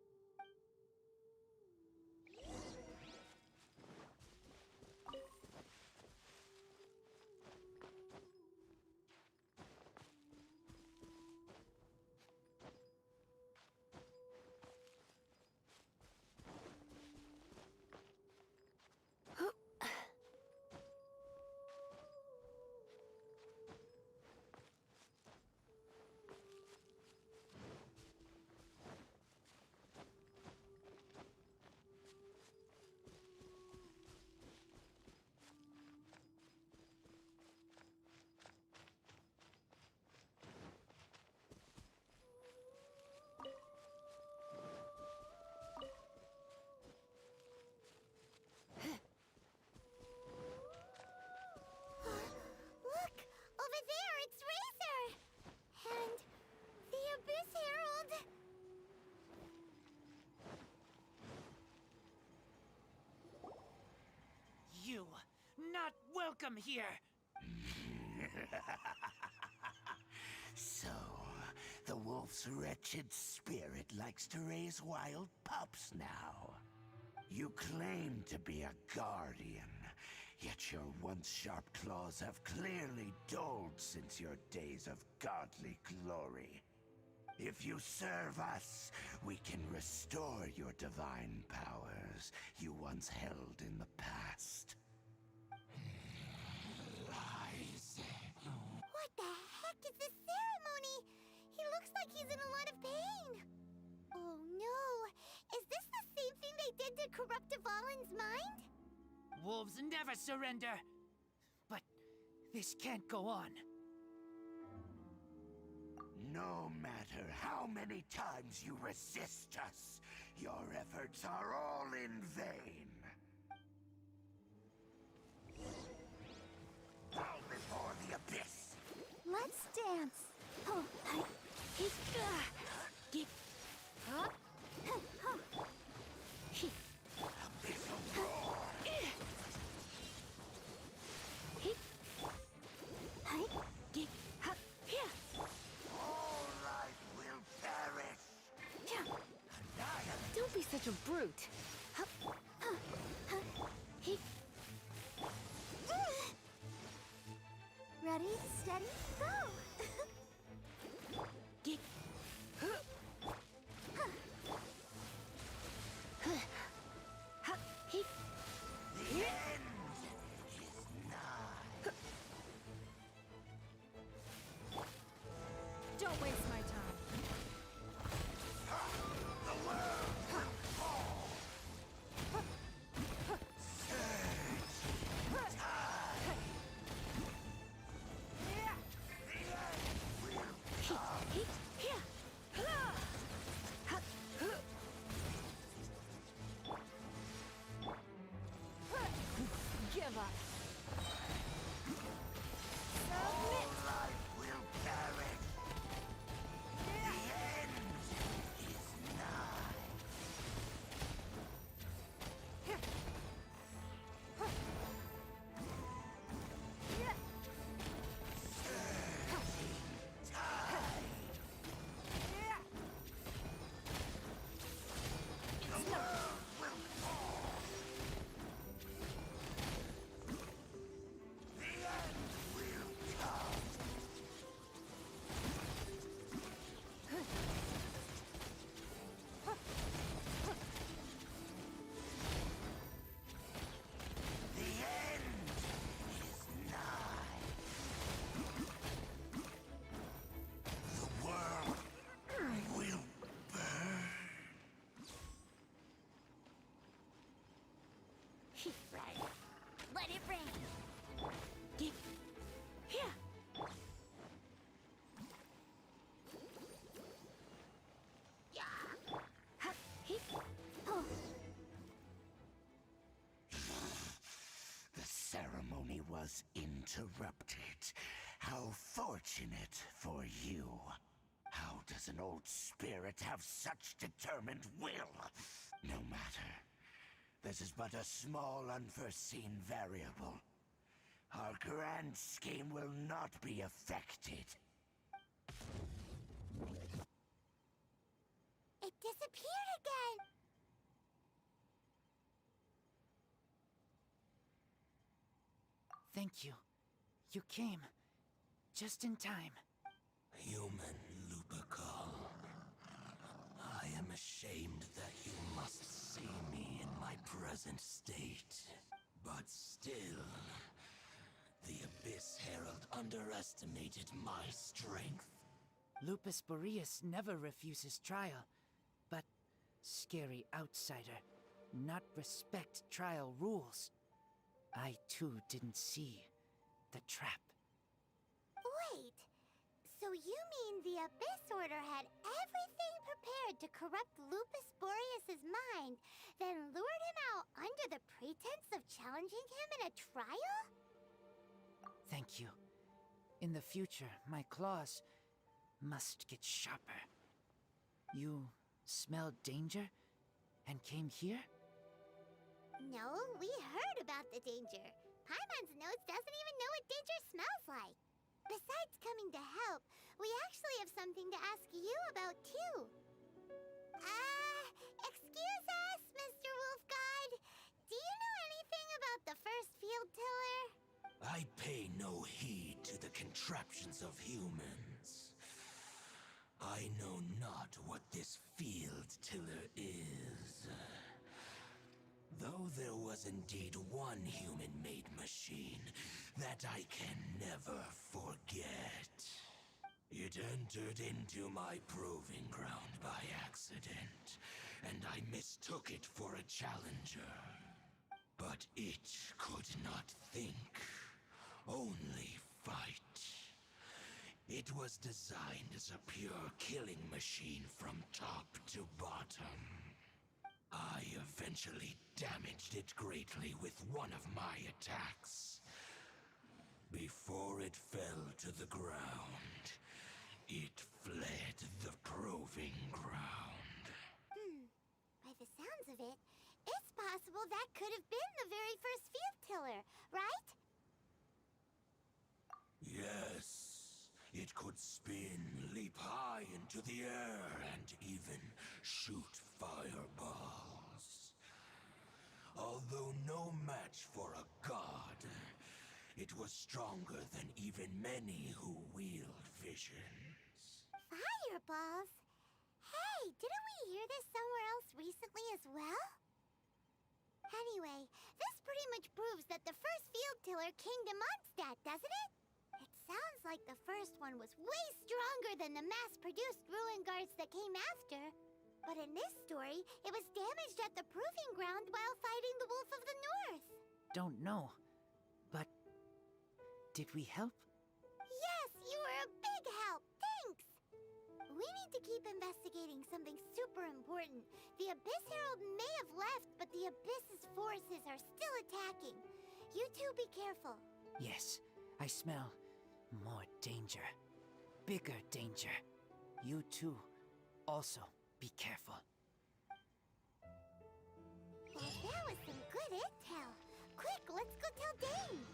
come here. So, the wolf's wretched spirit likes to raise wild pups now. You claim to be a guardian, yet your once sharp claws have clearly dulled since your days of godly glory. If you serve us, we can restore your divine powers you once held in the past. Lies. What the heck is this ceremony? He looks like he's in a lot of pain. Oh no! Is this the same thing they did to corrupt Dvalin's mind? Wolves never surrender. But this can't go on. No matter how many times you resist us, your efforts are all in vain. Bow before the abyss. Let's dance. Oh, Abyssal roar. All life will perish. Annihilate. Don't be such a brute. Ready, steady, go! The end is nigh. Don't waste my time. The world will fall. Surge. Tide. The end will come. Give up. All life will perish. The end is nigh. The world will fall. The end will come. The end is nigh. The world will burn. Let it rain. The ceremony was interrupted. How fortunate for you. How does an old spirit have such determined will? No matter. This is but a small unforeseen variable. Our grand scheme will not be affected. It disappeared again. Thank you. You came. Just in time. Human Lupercal. I am ashamed that you must see me in my present state. But still, the Abyss Herald underestimated my strength. Lupus Boreas never refuses trial. But scary outsider, not respect trial rules. I too didn't see the trap. Wait, so you mean the Abyss Order had everything prepared to corrupt Lupus Boreas's mind, then lured him out under the pretense of challenging him in a trial? Thank you. In the future, my claws must get sharper. You smelled danger and came here? No, we heard about the danger. Paimon's nose doesn't even know what danger smells like. Besides coming to help, we actually have something to ask you about, too. Excuse us, Mr. Wolf God. Do you know anything about the first field tiller? I pay no heed to the contraptions of humans. I know not what this field tiller is. Though there was indeed one human-made machine that I can never forget. It entered into my proving ground by accident, and I mistook it for a challenger. But it could not think, only fight. It was designed as a pure killing machine from top to bottom. I eventually damaged it greatly with one of my attacks. Before it fell to the ground, it fled the proving ground. By the sounds of it, it's possible that could have been the very first field tiller, right? Yes, it could spin, leap high into the air, and even shoot fireballs. Although no match for a god, it was stronger than even many who wield visions. Fireballs? Hey, didn't we hear this somewhere else recently as well? Anyway, this pretty much proves that the first field tiller came to Mondstadt, doesn't it? It sounds like the first one was way stronger than the mass-produced ruin guards that came after. But in this story, it was damaged at the proving ground while fighting the Wolf of the North. Don't know. But did we help? Yes, you were a big help. Thanks. We need to keep investigating something super important. The Abyss Herald may have left, but the Abyss's forces are still attacking. You two be careful. Yes, I smell more danger. Bigger danger. You too. Also, be careful. Well, that was some good intel. Quick, let's go tell Dane.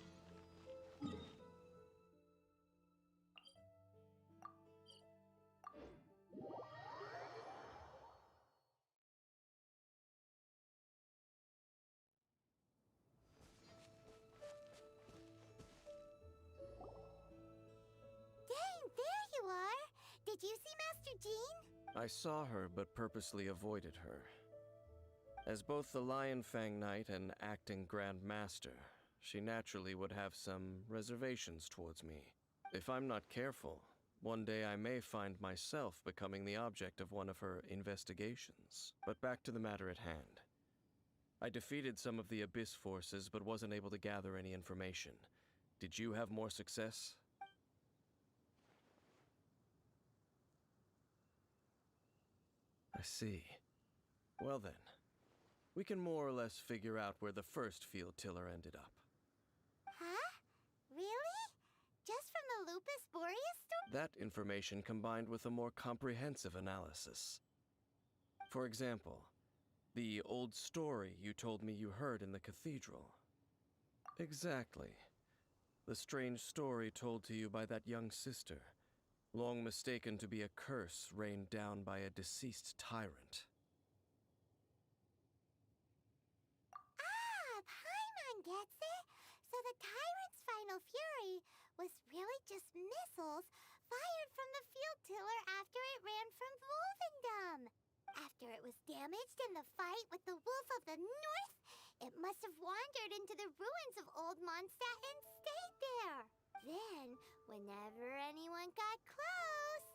Dane, there you are. Did you see Master Jean? I saw her, but purposely avoided her. As both the Lion Fang Knight and acting Grand Master, she naturally would have some reservations towards me. If I'm not careful, one day I may find myself becoming the object of one of her investigations. But back to the matter at hand. I defeated some of the Abyss forces, but wasn't able to gather any information. Did you have more success? I see. Well then, we can more or less figure out where the first field tiller ended up. Huh? Really? Just from the Lupus Boreas story? That information combined with a more comprehensive analysis. For example, the old story you told me you heard in the cathedral. Exactly. The strange story told to you by that young sister, long mistaken to be a curse rained down by a deceased tyrant. Paimon gets it. So the tyrant's final fury was really just missiles fired from the field tiller after it ran from Wolvendom. After it was damaged in the fight with the Wolf of the North, it must have wandered into the ruins of Old Mondstadt and stayed there. Then, whenever anyone got close,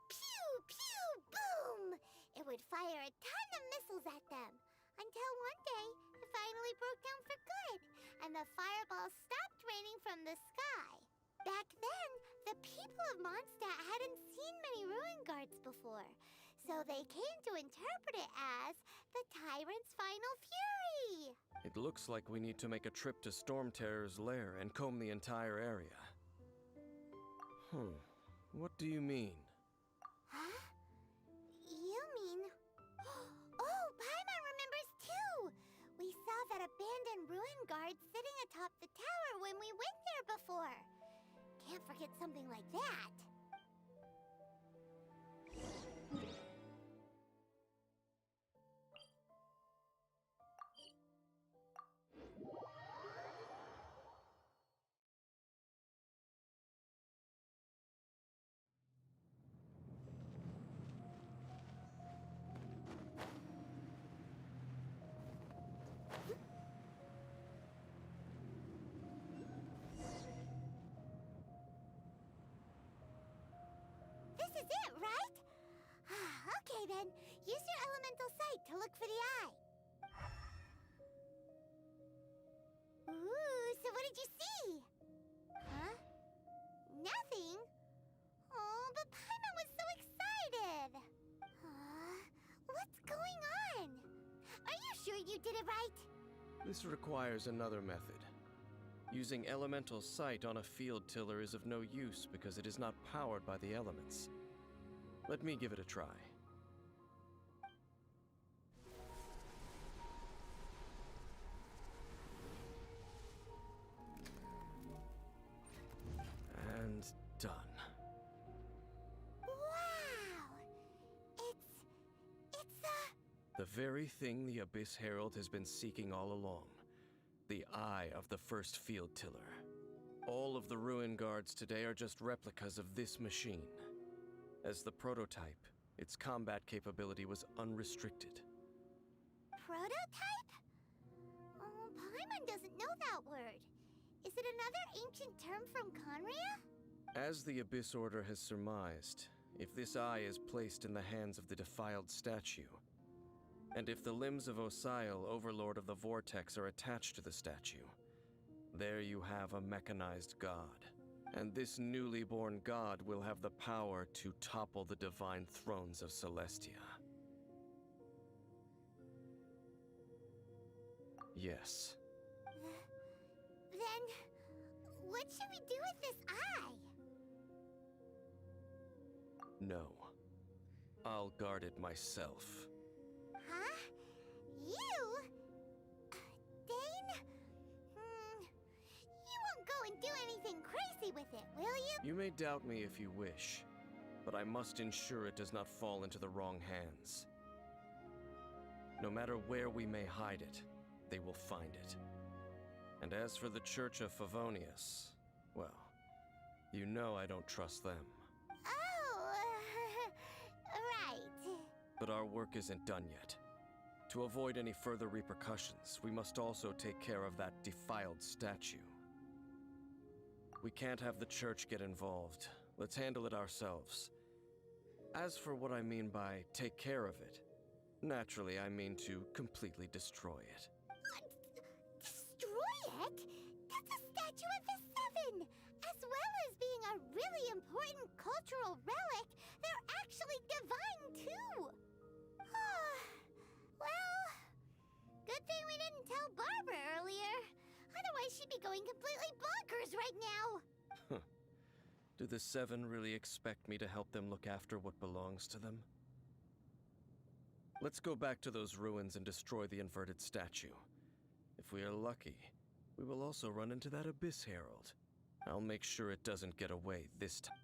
pew, pew, boom! It would fire a ton of missiles at them. Until one day, it finally broke down for good, and the fireballs stopped raining from the sky. Back then, the people of Mondstadt hadn't seen many ruin guards before, so they came to interpret it as the tyrant's final fury. It looks like we need to make a trip to Storm Terror's lair and comb the entire area. What do you mean? Huh? You mean... Oh, Paimon remembers too! We saw that abandoned ruin guard sitting atop the tower when we went there before. Can't forget something like that. This is it, right? Okay then, use your elemental sight to look for the eye. Ooh, so what did you see? Huh? Nothing? Oh, but Paimon was so excited. What's going on? Are you sure you did it right? This requires another method. Using elemental sight on a field tiller is of no use because it is not powered by the elements. Let me give it a try. And done. Wow! It's The very thing the Abyss Herald has been seeking all along. The eye of the first field tiller. All of the ruin guards today are just replicas of this machine. As the prototype, its combat capability was unrestricted. prototype? Oh, Paimon doesn't know that word. Is it another ancient term from Conria? As the Abyss Order has surmised, if this eye is placed in the hands of the defiled statue, and if the limbs of Osial, Overlord of the Vortex, are attached to the statue, there you have a mechanized god. And this newly born god will have the power to topple the divine thrones of Celestia. Yes. Then, what should we do with this eye? No. I'll guard it myself. Huh? You? Dane? You won't go and do anything crazy with it, will you? You may doubt me if you wish, but I must ensure it does not fall into the wrong hands. No matter where we may hide it, they will find it. And as for the Church of Favonius, well, you know I don't trust them. Oh, right. But our work isn't done yet. To avoid any further repercussions, we must also take care of that defiled statue. We can't have the church get involved. Let's handle it ourselves. As for what I mean by take care of it, naturally I mean to completely destroy it. Destroy it? That's a statue of the Seven! As well as being a really important cultural relic, they're actually divine too! Well, good thing we didn't tell Barbara earlier. Otherwise she'd be going completely bonkers right now! Do the Seven really expect me to help them look after what belongs to them? Let's go back to those ruins and destroy the inverted statue. If we are lucky, we will also run into that Abyss Herald. I'll make sure it doesn't get away this time.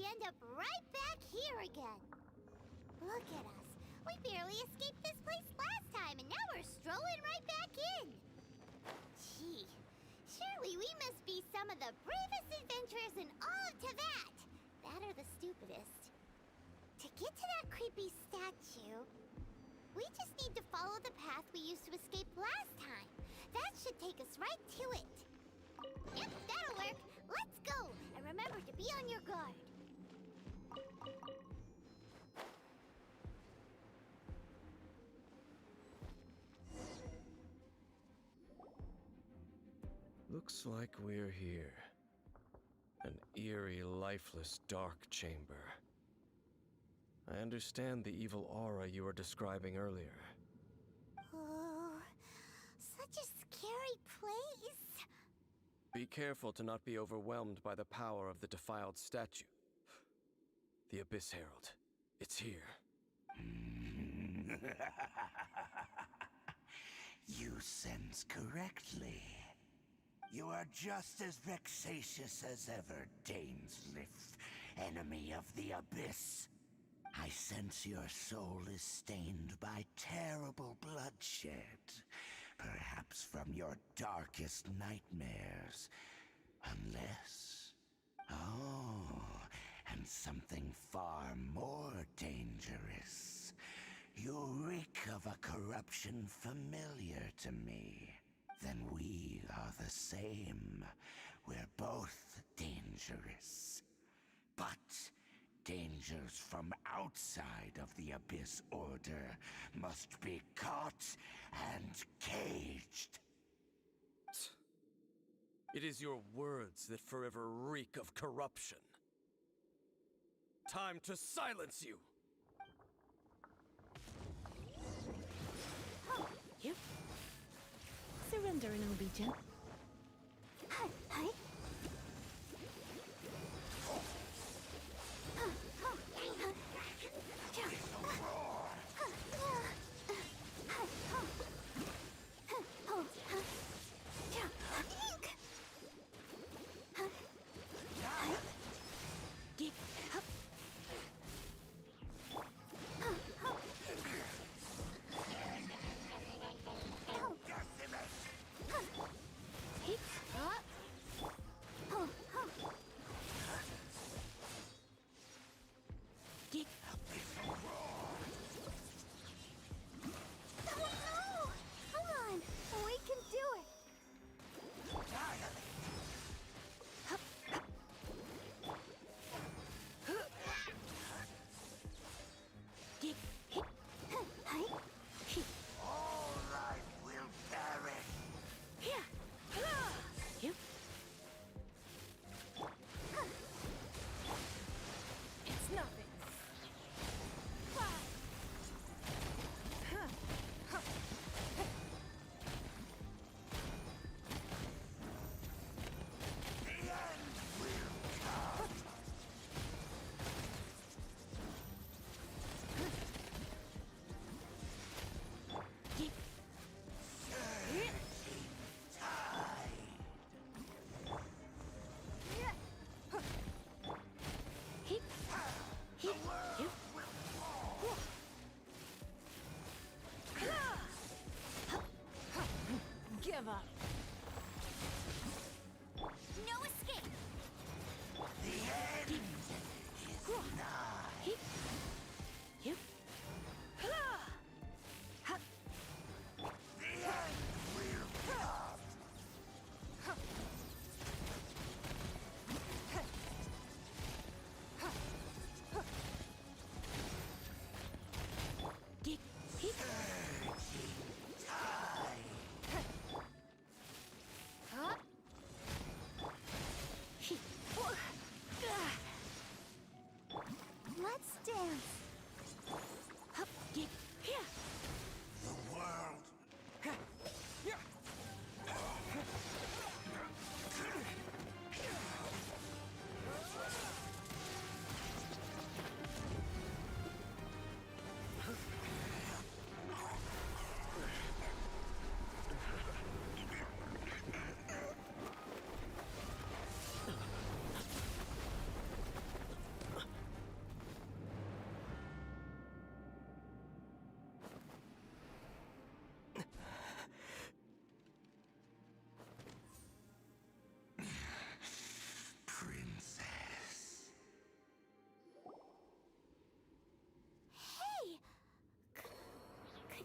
we end up right back here again. Look at us. We barely escaped this place last time, and now we're strolling right back in. Gee, surely we must be some of the bravest adventurers in all of Teyvat. That or the stupidest. To get to that creepy statue, we just need to follow the path we used to escape last time. That should take us right to it. Yep, that'll work. Let's go, and remember to be on your guard. Looks like we're here. An eerie, lifeless, dark chamber. I understand the evil aura you were describing earlier. Oh, such a scary place. Be careful to not be overwhelmed by the power of the defiled statue. The Abyss Herald. It's here. You sense correctly. You are just as vexatious as ever, Dainsleif, enemy of the Abyss. I sense your soul is stained by terrible bloodshed, perhaps from your darkest nightmares. Unless... Oh, and something far more dangerous. You reek of a corruption familiar to me. Then we are the same. We're both dangerous. But dangers from outside of the Abyss Order must be caught and caged. It is your words that forever reek of corruption. Time to silence you! Yep. Surrender and obedience. Hi, hi.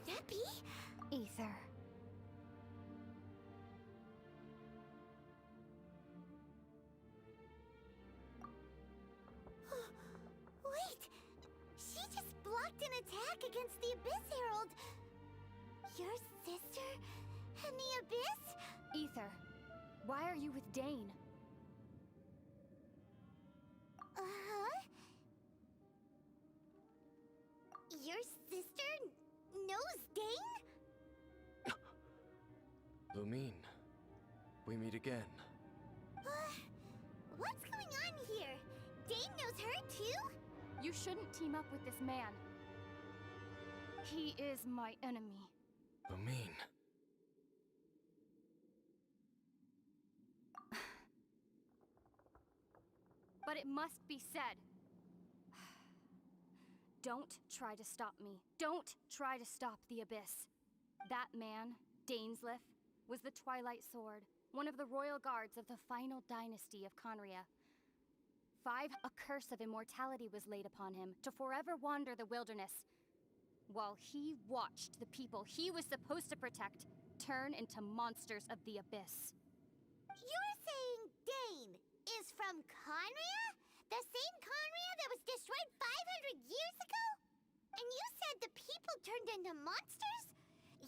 that be? Ether. Wait! She just blocked an attack against the Abyss Herald! Your sister and the Abyss? Ether, why are you with Dane? Uh-huh? Your sister knows Dane? Lumine, we meet again. What's going on here? Dane knows her too? You shouldn't team up with this man. He is my enemy. Lumine. But it must be said. Don't try to stop me. Don't try to stop the Abyss. That man, Dainsleif, was the Twilight Sword, one of the royal guards of the final dynasty of Conria. A curse of immortality was laid upon him to forever wander the wilderness, while he watched the people he was supposed to protect turn into monsters of the Abyss. You're saying Dane is from Conria? The same Conria that was destroyed 500 years ago? And you said the people turned into monsters?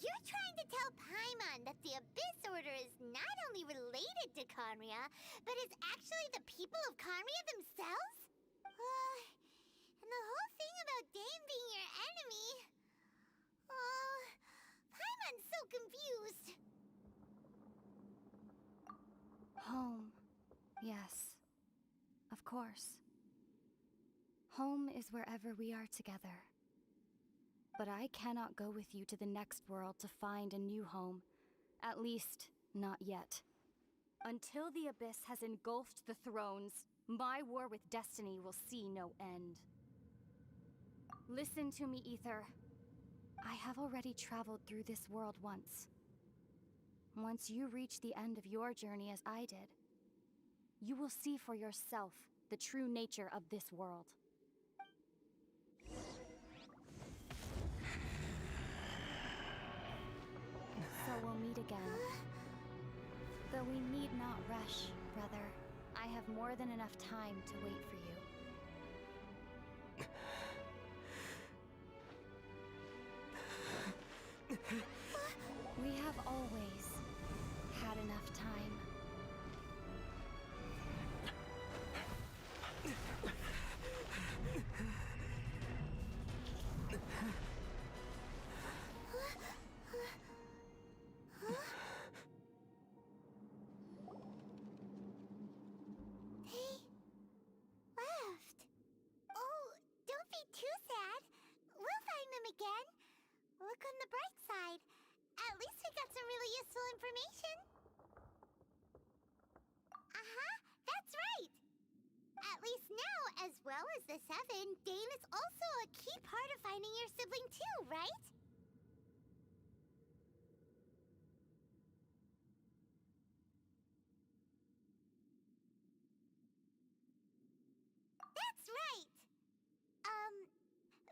You're trying to tell Paimon that the Abyss Order is not only related to Conria, but is actually the people of Conria themselves? And the whole thing about Dane being your enemy... Paimon's so confused. Home. Yes. Of course. Home is wherever we are together. But I cannot go with you to the next world to find a new home. At least, not yet. Until the Abyss has engulfed the thrones, my war with destiny will see no end. Listen to me, Ether. I have already traveled through this world once. Once you reach the end of your journey as I did, you will see for yourself the true nature of this world. So we'll meet again. Though we need not rush, brother. I have more than enough time to wait for you. We have always had enough time. Again? Look on the bright side. At least we got some really useful information. Uh-huh, that's right. At least now, as well as the Seven, Dane is also a key part of finding your sibling too, right? That's right.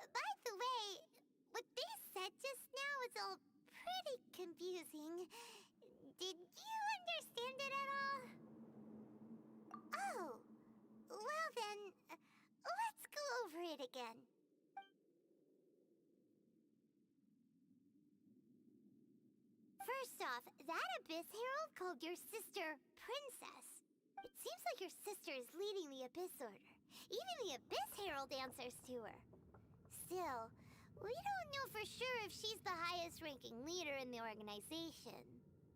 By the way, what they said just now is all pretty confusing. Did you understand it at all? Oh, well then, let's go over it again. First off, that Abyss Herald called your sister Princess. It seems like your sister is leading the Abyss Order. Even the Abyss Herald answers to her. Still, we don't know for sure if she's the highest-ranking leader in the organization.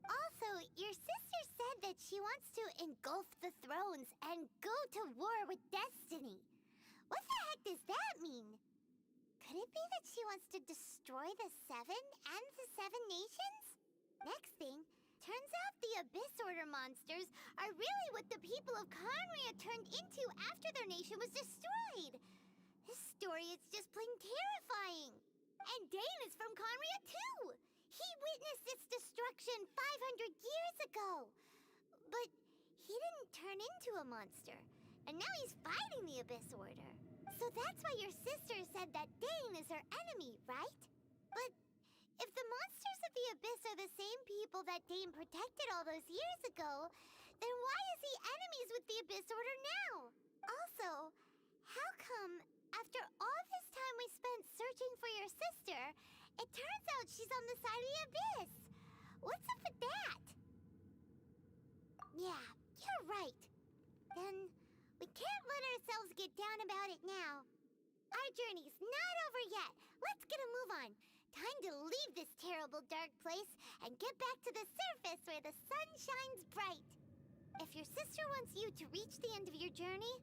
Also, your sister said that she wants to engulf the thrones and go to war with destiny. What the heck does that mean? Could it be that she wants to destroy the Seven and the Seven Nations? Next thing, turns out the Abyss Order monsters are really what the people of Conria turned into after their nation was destroyed. This story is just plain terrifying. And Dane is from Conria too. He witnessed its destruction 500 years ago. But he didn't turn into a monster. And now he's fighting the Abyss Order. So that's why your sister said that Dane is her enemy, right? But if people that Dane protected all those years ago, then why is he enemies with the Abyss Order now? Also, how come, after all this time we spent searching for your sister, it turns out she's on the side of the Abyss? What's up with that? Yeah, you're right. Then, we can't let ourselves get down about it now. Our journey's not over yet. Let's get a move on. Time to leave this terrible dark place and get back to the surface where the sun shines bright. If your sister wants you to reach the end of your journey,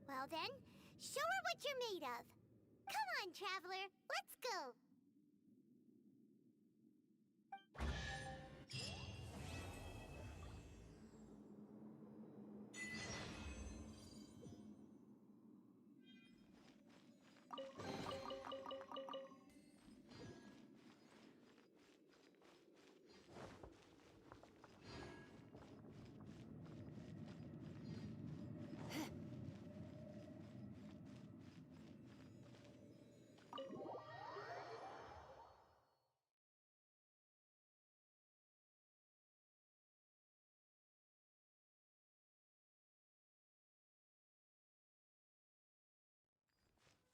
well then, show her what you're made of. Come on, traveler, let's go.